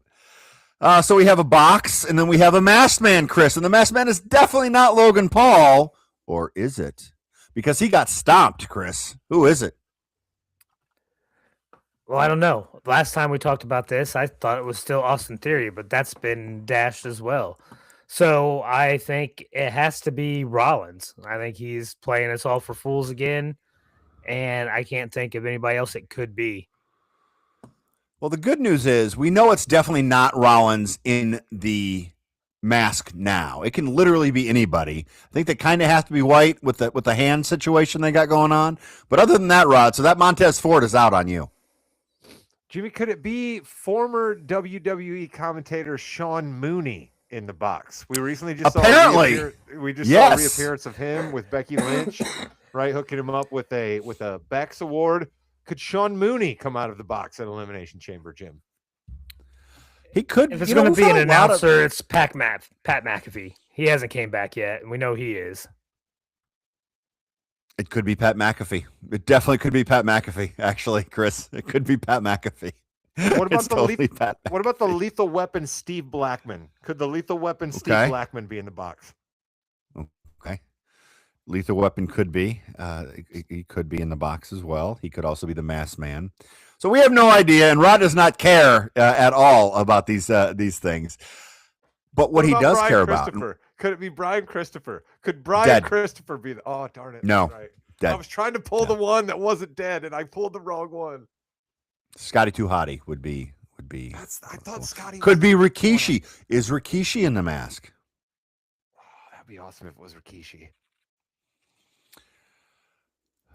So we have a box, and then we have a masked man, Chris. And the masked man is definitely not Logan Paul. Or is it? Because he got stomped, Chris. Who is it? Well, I don't know. Last time we talked about this, I thought it was still Austin Theory, but that's been dashed as well. So I think it has to be Rollins. I think he's playing us all for fools again, and I can't think of anybody else it could be. Well, the good news is we know it's definitely not Rollins in the mask now. It can literally be anybody. I think they kind of have to be white with the hand situation they got going on. But other than that, Rod, so that Montez Ford is out on you. Jimmy, could it be former WWE commentator Sean Mooney in the box? We recently just Apparently. saw a Yes. reappearance of him with Becky Lynch, right? Hooking him up with a Bex award. Could Sean Mooney come out of the box at Elimination Chamber, Jim? He could. If it's going to be an announcer, it's Pat McAfee. He hasn't came back yet, and we know he is. It could be Pat McAfee. It definitely could be Pat McAfee, actually, Chris. It could be Pat McAfee. What about It's totally Pat What about the Lethal Weapon Steve Blackman? Could the Lethal Weapon Steve Blackman be in the box? Okay. Lethal Weapon could be. He could be in the box as well. He could also be the masked man. So we have no idea, and Rod does not care at all about these things. But what he about does Brian care about. Christopher? Could it be Brian Christopher? Could Brian Christopher be oh, darn it. No. Right. Dead. I was trying to pull the one that wasn't dead, and I pulled the wrong one. Scotty Too Hottie would be. I thought Scotty could be Rikishi. Is Rikishi in the mask? Oh, that'd be awesome if it was Rikishi.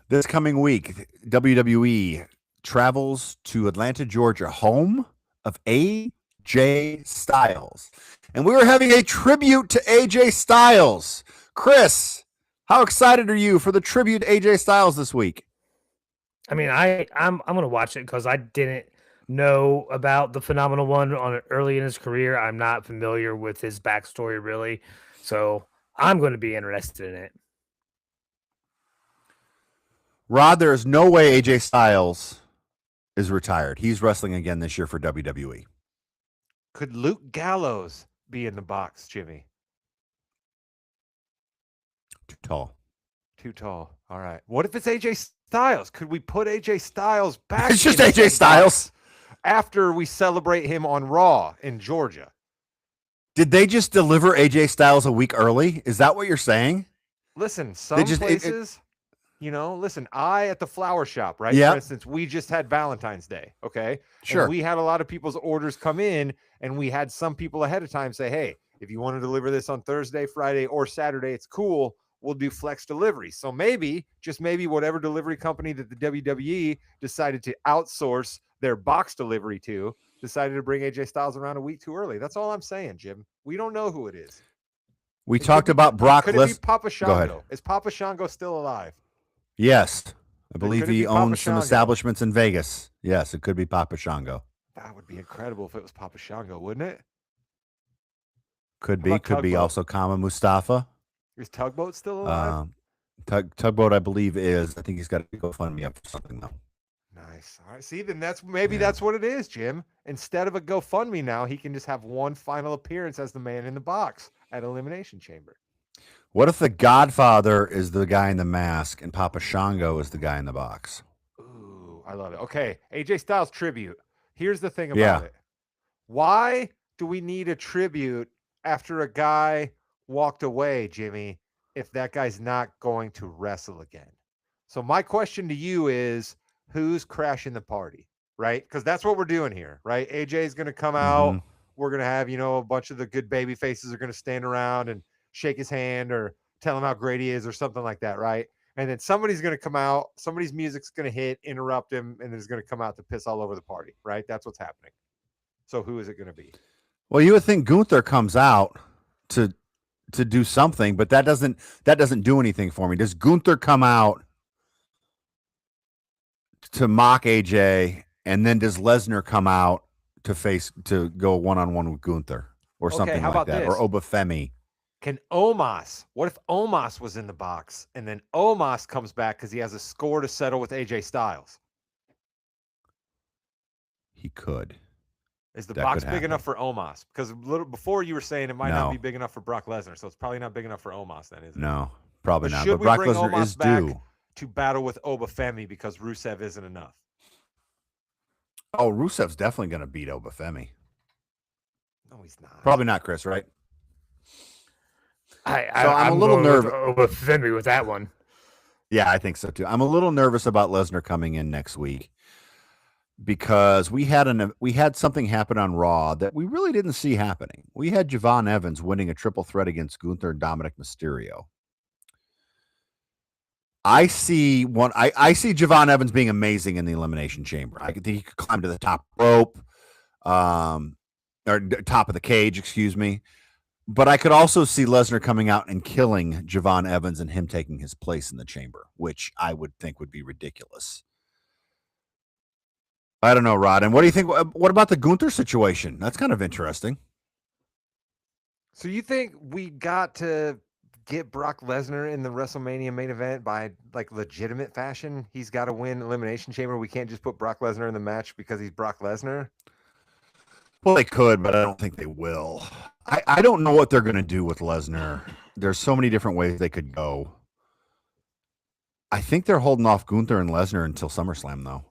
This coming week, WWE travels to Atlanta, Georgia, home of AJ Styles. And we are having a tribute to AJ Styles. Chris, how excited are you for the tribute to AJ Styles this week? I mean, I'm going to watch it because I didn't know about the Phenomenal One on early in his career. I'm not familiar with his backstory really, so I'm going to be interested in it. Rod, there is no way AJ Styles is retired. He's wrestling again this year for WWE. Could Luke Gallows be in the box, Jimmy? Too tall. Too tall. All right. What if it's AJ Styles? Could we put AJ Styles back? It's just in AJ that Styles. box after we celebrate him on Raw in Georgia. Did they just deliver AJ Styles a week early? Is that what you're saying? Listen, some places, I at the flower shop, right? Yeah. For instance, we just had Valentine's Day, okay? Sure. And we had a lot of people's orders come in, and we had some people ahead of time say, hey, if you want to deliver this on Thursday, Friday, or Saturday, it's cool. We'll do flex delivery. So maybe, just maybe, whatever delivery company that the WWE decided to outsource their box delivery to decided to bring AJ Styles around a week too early. That's all I'm saying, Jim. We don't know who it is. We talked about Brock Lesnar. Could it be Papa Shango? Go ahead. Is Papa Shango still alive? Yes. I believe he owns some Shango? establishments in Vegas. Yes, it could be Papa Shango. That would be incredible if it was Papa Shango, wouldn't it? Could be. Could be also Kama Mustafa. Is Tugboat still alive? Tugboat, I believe, is. I think he's got to go fund me up for something, though. Nice. All right. See, then that's what it is, Jim. Instead of a GoFundMe now, he can just have one final appearance as the man in the box at Elimination Chamber. What if the Godfather is the guy in the mask and Papa Shango is the guy in the box? Ooh, I love it. Okay, AJ Styles tribute. Here's the thing about it. Why do we need a tribute after a guy walked away, Jimmy, if that guy's not going to wrestle again? So my question to you is, who's crashing the party, right? Because that's what we're doing here, right? AJ is going to come out. We're going to have, a bunch of the good baby faces are going to stand around and shake his hand or tell him how great he is or something like that, right? And then somebody's going to come out, somebody's music's going to hit, interrupt him, and is going to come out to piss all over the party, right? That's what's happening. So who is it going to be? Well, you would think Gunther comes out to do something, but that doesn't do anything for me. Does Gunther come out to mock AJ, and then does Lesnar come out to go one-on-one with Gunther or something like that, or Obafemi? What if Omos was in the box and then Omos comes back because he has a score to settle with AJ Styles? He could. Is the box big enough for Omos? Because a little before you were saying it might not be big enough for Brock Lesnar, so it's probably not big enough for Omos then, is it? No, probably not. But Brock bring Lesnar Omos is back due to battle with Obafemi because Rusev isn't enough. Oh, Rusev's definitely going to beat Obafemi. No, he's not. Probably not, Chris, right? I'm a little nervous. Obafemi with that one. Yeah, I think so too. I'm a little nervous about Lesnar coming in next week because we had something happen on Raw that we really didn't see happening. We had Javon Evans winning a triple threat against Gunther and Dominic Mysterio. I see Javon Evans being amazing in the Elimination Chamber. I think he could climb to the top rope, or top of the cage, excuse me. But I could also see Lesnar coming out and killing Javon Evans and him taking his place in the chamber, which I would think would be ridiculous. I don't know, Rod. And what do you think? What about the Gunther situation? That's kind of interesting. So you think we got to get Brock Lesnar in the WrestleMania main event by like legitimate fashion? He's got to win Elimination Chamber. We can't just put Brock Lesnar in the match because he's Brock Lesnar. Well, they could, but I don't think they will. I don't know what they're going to do with Lesnar. There's so many different ways they could go. I think they're holding off Gunther and Lesnar until SummerSlam, though.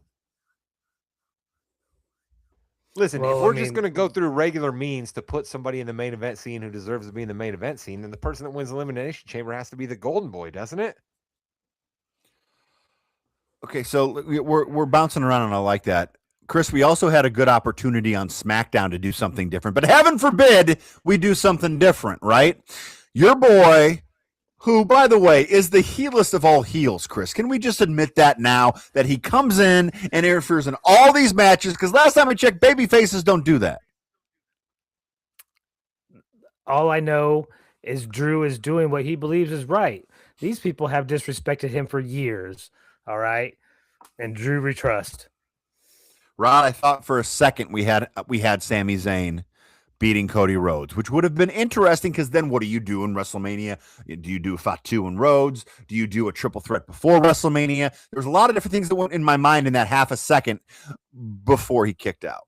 Listen, if we're just going to go through regular means to put somebody in the main event scene who deserves to be in the main event scene, then the person that wins Elimination Chamber has to be the Golden Boy, doesn't it? Okay, so we're bouncing around, and I like that. Chris, we also had a good opportunity on SmackDown to do something different, but heaven forbid we do something different, right? Your boy, who, by the way, is the heelest of all heels, Chris. Can we just admit that now, that he comes in and interferes in all these matches? Because last time I checked, baby faces don't do that. All I know is Drew is doing what he believes is right. These people have disrespected him for years, all right? And Drew we trust. Rod, I thought for a second we had Sami Zayn beating Cody Rhodes, which would have been interesting because then what do you do in WrestleMania? Do you do Fatu and Rhodes? Do you do a triple threat before WrestleMania? There's a lot of different things that went in my mind in that half a second before he kicked out.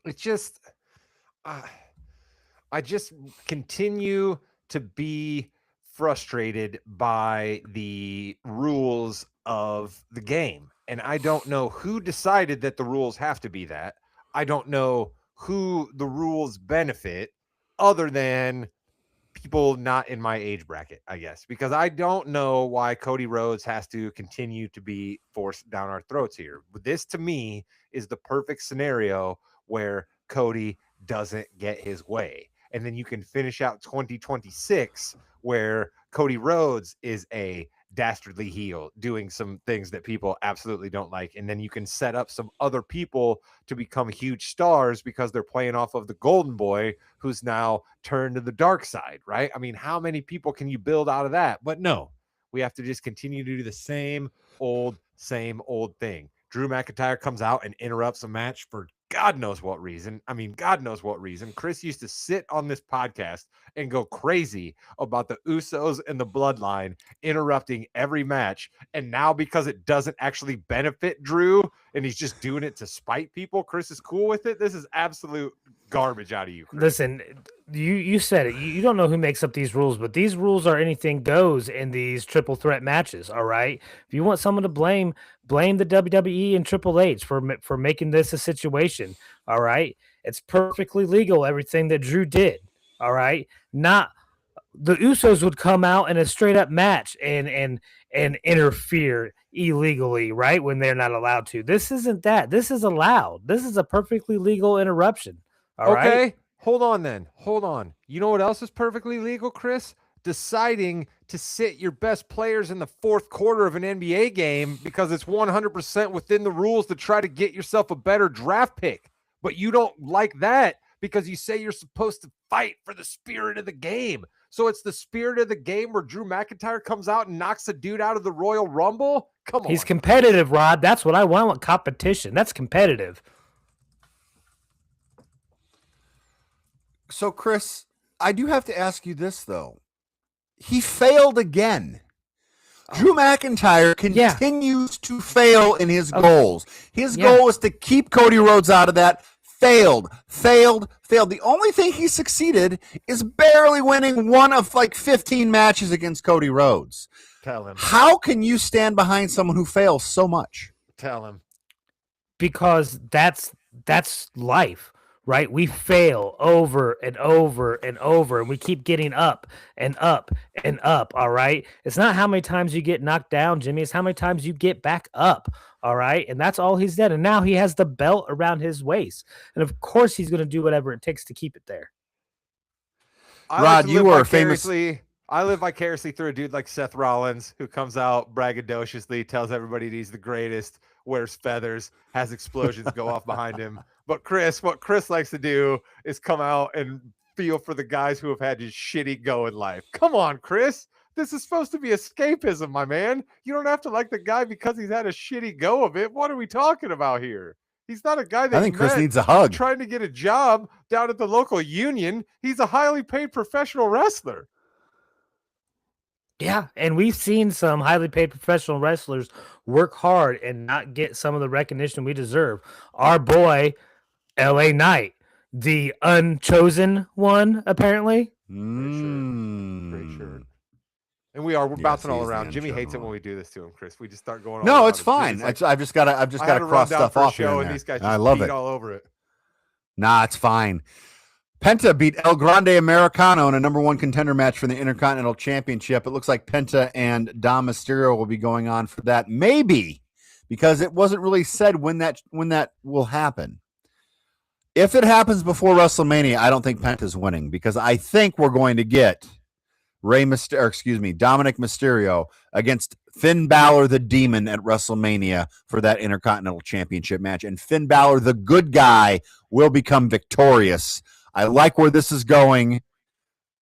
it's just, I just continue to be frustrated by the rules of the game. And I don't know who decided that the rules have to be that. I don't know who the rules benefit other than people not in my age bracket, I guess, because I don't know why Cody Rhodes has to continue to be forced down our throats here. But this to me is the perfect scenario where Cody doesn't get his way. And then you can finish out 2026 where Cody Rhodes is a dastardly heel doing some things that people absolutely don't like. And then you can set up some other people to become huge stars because they're playing off of the golden boy who's now turned to the dark side, right? I mean, how many people can you build out of that? But no, we have to just continue to do the same old thing. Drew McIntyre comes out and interrupts a match for God knows what reason. I mean, God knows what reason. Chris used to sit on this podcast and go crazy about the Usos and the Bloodline interrupting every match. And now because it doesn't actually benefit Drew and he's just doing it to spite people, Chris is cool with it. This is absolute garbage out of you, Chris. Listen, you said it. You don't know who makes up these rules, but these rules are anything goes in these triple threat matches. All right. If you want someone to blame the WWE and Triple H for making this a situation. All right. It's perfectly legal, everything that Drew did. All right. Not the Usos would come out in a straight up match and interfere illegally, right? When they're not allowed to. This isn't that. This is allowed. This is a perfectly legal interruption. All okay. right? Hold on then. Hold on. You know what else is perfectly legal, Chris? Deciding to sit your best players in the fourth quarter of an NBA game because it's 100% within the rules to try to get yourself a better draft pick. But you don't like that because you say you're supposed to fight for the spirit of the game. So it's the spirit of the game where Drew McIntyre comes out and knocks a dude out of the Royal Rumble? Come on. He's competitive, Rod. That's what I want. I want competition. That's competitive. So, Chris, I do have to ask you this, though. He failed again. Drew McIntyre continues to fail in his goals. His goal is to keep Cody Rhodes out of that. Failed. The only thing he succeeded is barely winning one of like 15 matches against Cody Rhodes. Tell him. How can you stand behind someone who fails so much? Tell him. Because that's life. Right? We fail over and over and over, and we keep getting up and up and up. All right. It's not how many times you get knocked down, Jimmy. It's how many times you get back up. All right. And that's all he's done. And now he has the belt around his waist. And of course, he's going to do whatever it takes to keep it there. Rod, you were famous. I live vicariously through a dude like Seth Rollins who comes out braggadociously, tells everybody he's the greatest, wears feathers, has explosions go off behind him. But what Chris likes to do is come out and feel for the guys who have had just shitty go in life. Come on, Chris. This is supposed to be escapism, my man. You don't have to like the guy because he's had a shitty go of it. What are we talking about here? He's not a guy that I think Chris needs a hug. Trying to get a job down at the local union. He's a highly paid professional wrestler. Yeah, and we've seen some highly paid professional wrestlers work hard and not get some of the recognition we deserve. Our boy, LA Knight, the unchosen one, apparently. Pretty sure. And we're bouncing all around. Jimmy hates it when we do this to him, Chris. We just start going. No, it's fine. Like, I've just got to cross stuff off here. And these guys just beat all over it. Nah, it's fine. Penta beat El Grande Americano in a number one contender match for the Intercontinental Championship. It looks like Penta and Dom Mysterio will be going on for that. Maybe, because it wasn't really said when that will happen. If it happens before WrestleMania, I don't think Penta's winning, because I think we're going to get Dominic Mysterio against Finn Balor the Demon at WrestleMania for that Intercontinental Championship match. And Finn Balor, the good guy, will become victorious. I like where this is going.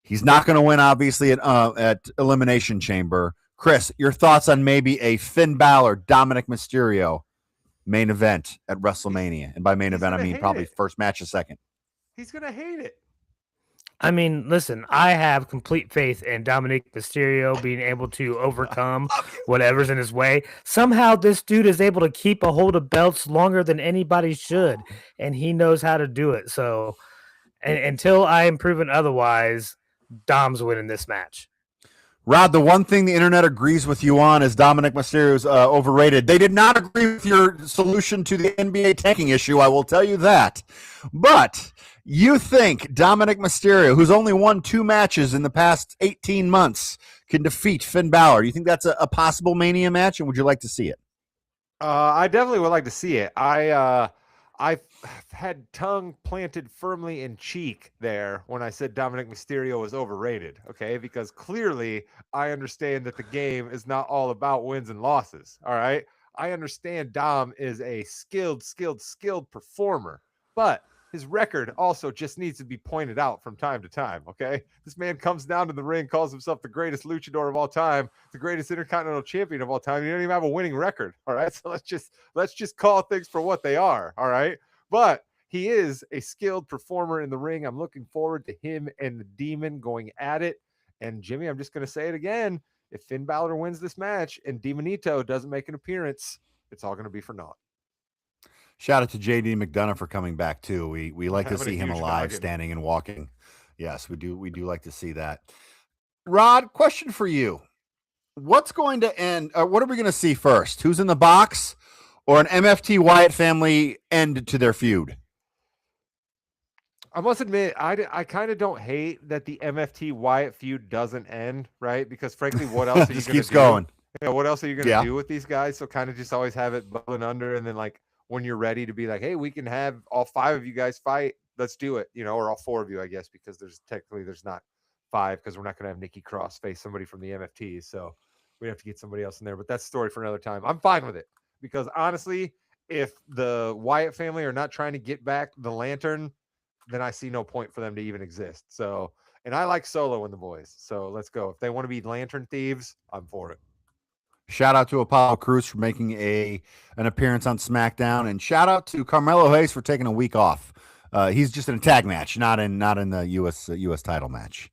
He's not going to win, obviously, at Elimination Chamber. Chris, your thoughts on maybe a Finn Balor, Dominic Mysterio main event at WrestleMania? And by main event, I mean probably first match a second. He's going to hate it. I mean, listen, I have complete faith in Dominic Mysterio being able to overcome whatever's in his way. Somehow, this dude is able to keep a hold of belts longer than anybody should, and he knows how to do it. So, until I am proven otherwise, Dom's winning this match. Rod, the one thing the internet agrees with you on is Dominic Mysterio's overrated. They did not agree with your solution to the NBA tanking issue, I will tell you that. But you think Dominic Mysterio, who's only won 2 matches in the past 18 months, can defeat Finn Balor? You think that's a possible Mania match, and would you like to see it? I definitely would like to see it. I had tongue planted firmly in cheek there when I said Dominic Mysterio was overrated, okay? Because clearly I understand that the game is not all about wins and losses, all right? I understand Dom is a skilled performer, but his record also just needs to be pointed out from time to time, okay? This man comes down to the ring, calls himself the greatest luchador of all time, the greatest intercontinental champion of all time. He doesn't even have a winning record, all right? So let's just call things for what they are, all right? But he is a skilled performer in the ring. I'm looking forward to him and the Demon going at it. And Jimmy, I'm just going to say it again. If Finn Balor wins this match and Demonito doesn't make an appearance, it's all going to be for naught. Shout out to JD McDonough for coming back too. We like to see him alive, standing and walking. Yes, we do like to see that. Rod, question for you. What's going to end? What are we going to see first? Who's in the box, or an MFT Wyatt family end to their feud? I must admit, I kind of don't hate that the MFT Wyatt feud doesn't end, right? Because frankly, what else are you going to do? Keeps going. Yeah, what else are you going to do with these guys? So kind of just always have it bubbling under, and then like when you're ready to be like, hey, we can have all 5 of you guys fight. Let's do it, or all 4 of you, I guess, because there's not 5 because we're not going to have Nikki Cross face somebody from the MFT. So we have to get somebody else in there. But that's a story for another time. I'm fine with it because honestly, if the Wyatt family are not trying to get back the Lantern, then I see no point for them to even exist. So, and I like Solo and the boys. So let's go. If they want to be Lantern thieves, I'm for it. Shout out to Apollo Crews for making an appearance on SmackDown, and shout out to Carmelo Hayes for taking a week off. He's just in a tag match, not in the U.S. title match.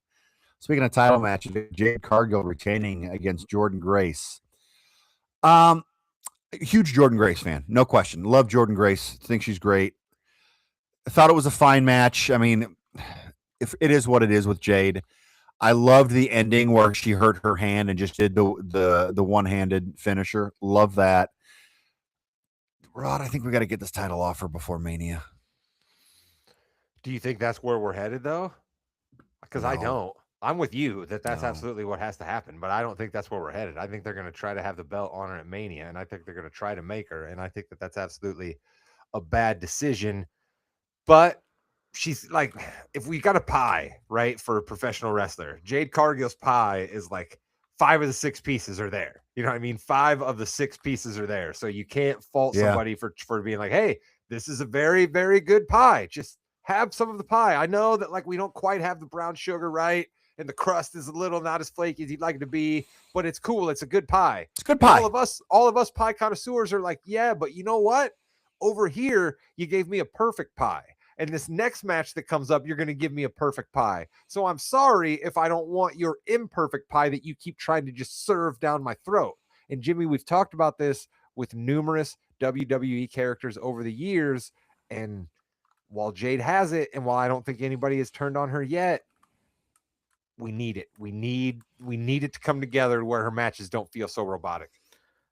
Speaking of title matches, Jade Cargill retaining against Jordan Grace. Huge Jordan Grace fan, no question. Love Jordan Grace. Think she's great. I thought it was a fine match. I mean, if it is what it is with Jade. I loved the ending where she hurt her hand and just did the one-handed finisher. Love that. Rod, I think we got to get this title offer before Mania. Do you think that's where we're headed, though? Because no. I don't. I'm with you that's absolutely what has to happen, but I don't think that's where we're headed. I think they're going to try to have the belt on her at Mania, and I think they're going to try to make her, and I think that's absolutely a bad decision. But she's like, if we got a pie, right, for a professional wrestler, Jade Cargill's pie is like 5 of the 6 pieces are there. You know what I mean? 5 of the 6 pieces are there. So you can't fault somebody for being like, hey, this is a very, very good pie. Just have some of the pie. I know that like we don't quite have the brown sugar right, and the crust is a little not as flaky as you'd like it to be, but it's cool. It's a good pie. It's good pie. All of us pie connoisseurs are like, yeah, but you know what? Over here, you gave me a perfect pie. And this next match that comes up, you're going to give me a perfect pie. So I'm sorry if I don't want your imperfect pie that you keep trying to just serve down my throat. And Jimmy, we've talked about this with numerous WWE characters over the years. And while Jade has it, and while I don't think anybody has turned on her yet, we need it. We need it to come together where her matches don't feel so robotic.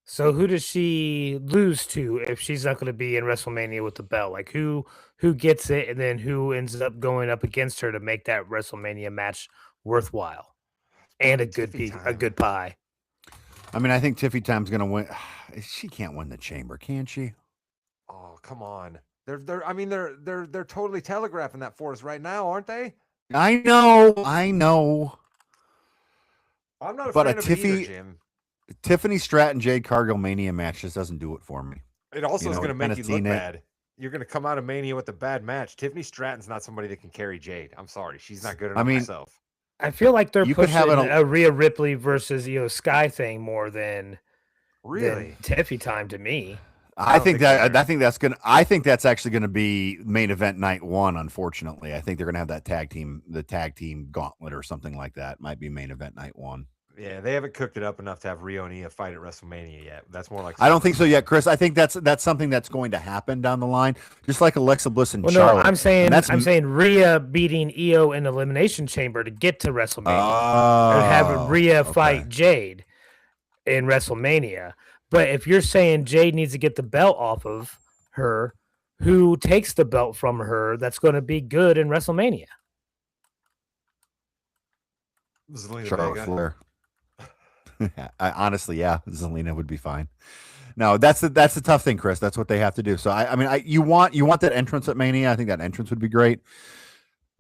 So who does she lose to if she's not going to be in WrestleMania with the belt? Like who gets it, and then who ends up going up against her to make that WrestleMania match worthwhile and a good pie? I mean, I think Tiffy Time's going to win. She can't win the Chamber, can she? Oh, come on. They're totally telegraphing that for us right now, aren't they? I know. I'm not a fan of either, Jim. Tiffany Stratton, Jade Cargill Mania match just doesn't do it for me. It also is going to make you look bad. You're going to come out of Mania with a bad match. Tiffany Stratton's not somebody that can carry Jade. I'm sorry. She's not good enough herself. I feel like they're pushing a Rhea Ripley versus Sky thing more than really Tiffy Time to me. I think so either. I think that's actually gonna be main event night 1. Unfortunately, I think they're gonna have that the tag team gauntlet or something like that. Might be main event night 1. Yeah, they haven't cooked it up enough to have Rio and Nia fight at WrestleMania yet. That's more like I don't think so SummerSlam. yet, Chris. I think that's something that's going to happen down the line, just like Alexa Bliss and Well, Charlotte. no, I'm And saying Rhea beating Io in Elimination Chamber to get to WrestleMania, Oh, and having Rhea okay. fight Jade in WrestleMania. But if you're saying Jade needs to get the belt off of her, who takes the belt from her that's going to be good in WrestleMania? Zelina Charlotte Vega. Flair. Honestly, yeah, Zelina would be fine. No, that's the tough thing, Chris. That's what they have to do. So I mean, you want that entrance at Mania. I think that entrance would be great.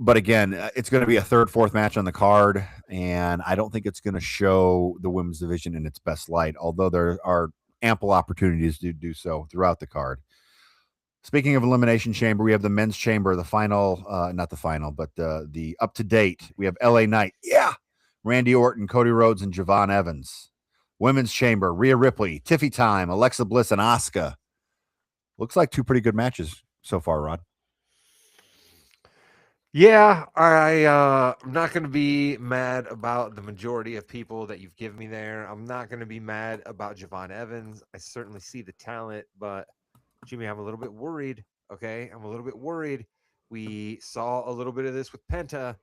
But again, it's going to be a third, fourth match on the card, and I don't think it's going to show the women's division in its best light. Although there are ample opportunities to do so throughout the card. Speaking of Elimination Chamber, we have the men's chamber, the final, not the final, but the up to date. We have LA Knight, yeah, Randy Orton, Cody Rhodes, and Javon Evans. Women's chamber, Rhea Ripley, Tiffy Time, Alexa Bliss, and Asuka. Looks like 2 pretty good matches so far, Rod. Yeah, I'm not going to be mad about the majority of people that you've given me there. I'm not going to be mad about Javon Evans. I certainly see the talent, but Jimmy, I'm a little bit worried. Okay, I'm a little bit worried. We saw a little bit of this with Penta.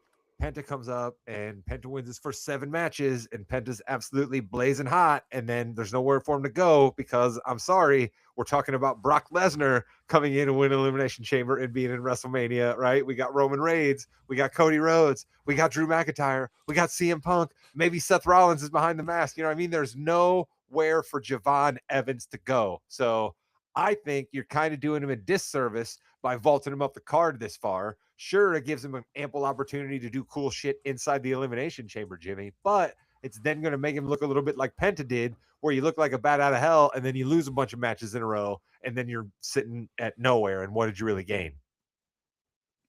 Penta comes up and Penta wins his first 7 matches, and Penta's absolutely blazing hot. And then there's nowhere for him to go because I'm sorry, we're talking about Brock Lesnar coming in and win Elimination Chamber and being in WrestleMania, right? We got Roman Reigns, we got Cody Rhodes, we got Drew McIntyre, we got CM Punk. Maybe Seth Rollins is behind the mask. You know what I mean? There's nowhere for Javon Evans to go. So I think you're kind of doing him a disservice by vaulting him up the card this far. Sure, it gives him an ample opportunity to do cool shit inside the Elimination Chamber, Jimmy, but it's then going to make him look a little bit like Penta did, where you look like a bat out of hell and then you lose a bunch of matches in a row and then you're sitting at nowhere. And what did you really gain?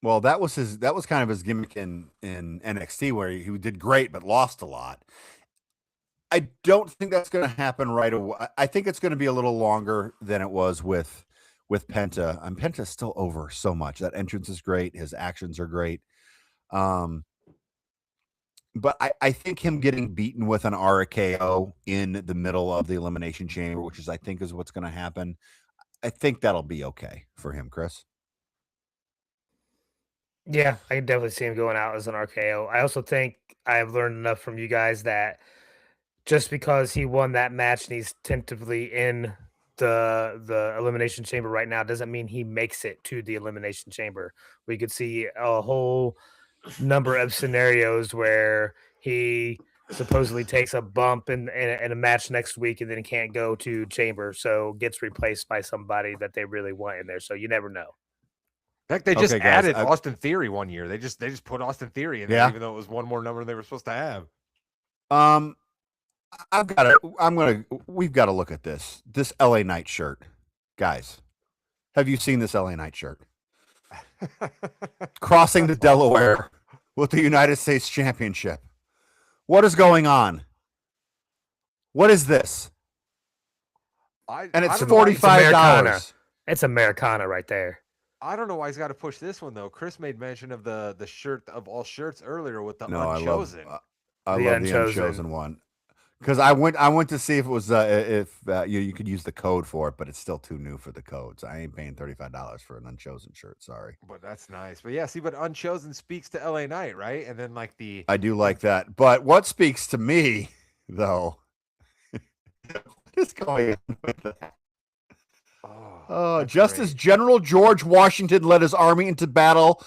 Well, that was kind of his gimmick in NXT, where he did great but lost a lot. I don't think that's going to happen right away. I think it's going to be a little longer than it was with Penta. Penta's still over so much. That entrance is great. His actions are great. But I think him getting beaten with an RKO in the middle of the Elimination Chamber, which I think is what's going to happen, I think that'll be okay for him, Chris. Yeah, I can definitely see him going out as an RKO. I also think I've learned enough from you guys that just because he won that match and he's tentatively in the Elimination Chamber right now doesn't mean he makes it to the Elimination Chamber. We could see a whole number of scenarios where he supposedly takes a bump in a match next week and then can't go to Chamber, so gets replaced by somebody that they really want in there. So you never know. In fact, they just Okay, guys, added Austin Theory one year. They just put Austin Theory in there, even though it was one more number they were supposed to have. We've got to look at this LA Knight shirt. Guys, have you seen this LA Knight shirt? Crossing the Delaware with the United States Championship. What is going on? What is this? And it's $45. It's Americana right there. I don't know why he's got to push this one though. Chris made mention of the shirt of all shirts earlier with the Unchosen. I love the Unchosen one. Because I went to see if it was you could use the code for it, but it's still too new for the codes. I ain't paying $35 for an Unchosen shirt. Sorry, but that's nice. But yeah, see, but Unchosen speaks to LA Knight, right? And then like I do like that. But what speaks to me though, what is going on with that? Just great. As General George Washington led his army into battle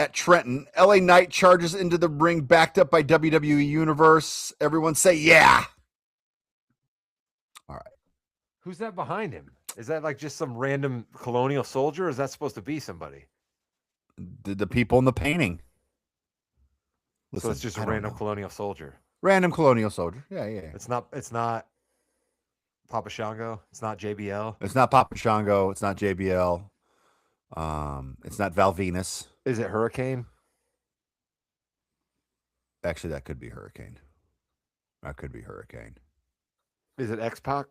at Trenton, LA Knight charges into the ring, backed up by WWE Universe. Everyone say, yeah. All right. Who's that behind him? Is that like just some random colonial soldier? Or is that supposed to be somebody? The people in the painting. Listen, so it's just a random colonial soldier. Random colonial soldier. Yeah. It's not Papa Shango. It's not JBL. It's not Papa Shango. It's not JBL. It's not Val Venus. Is it Hurricane? Actually, that could be Hurricane. That could be Hurricane. Is it X-Pac?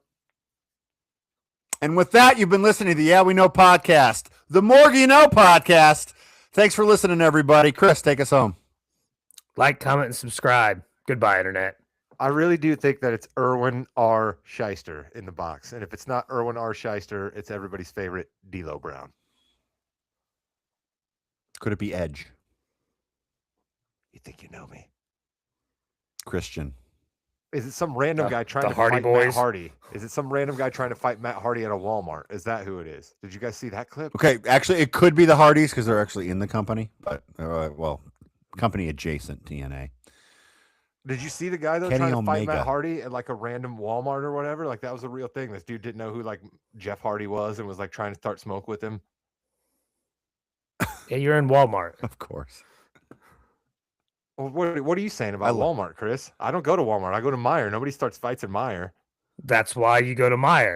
And with that, you've been listening to the Yeah We Know podcast, the More You Know podcast. Thanks for listening, everybody. Chris, take us home. Like, comment, and subscribe. Goodbye, Internet. I really do think that it's Erwin R. Shyster in the box. And if it's not Erwin R. Shyster, it's everybody's favorite D'Lo Brown. Could it be Edge? You think you know me? Christian. Is it some random guy trying the to Hardy fight Boys? Matt Hardy? Is it some random guy trying to fight Matt Hardy at a Walmart? Is that who it is? Did you guys see that clip? Okay, actually, it could be the Hardys because they're actually in the company, but, company adjacent, TNA. Did you see the guy though Kenny trying to fight Omega. Matt Hardy at like a random Walmart or whatever? Like that was a real thing. This dude didn't know who like Jeff Hardy was and was like trying to start smoke with him. Yeah, you're in Walmart. Of course. Well, what are you saying about Walmart, Chris? I don't go to Walmart. I go to Meijer. Nobody starts fights at Meijer. That's why you go to Meijer.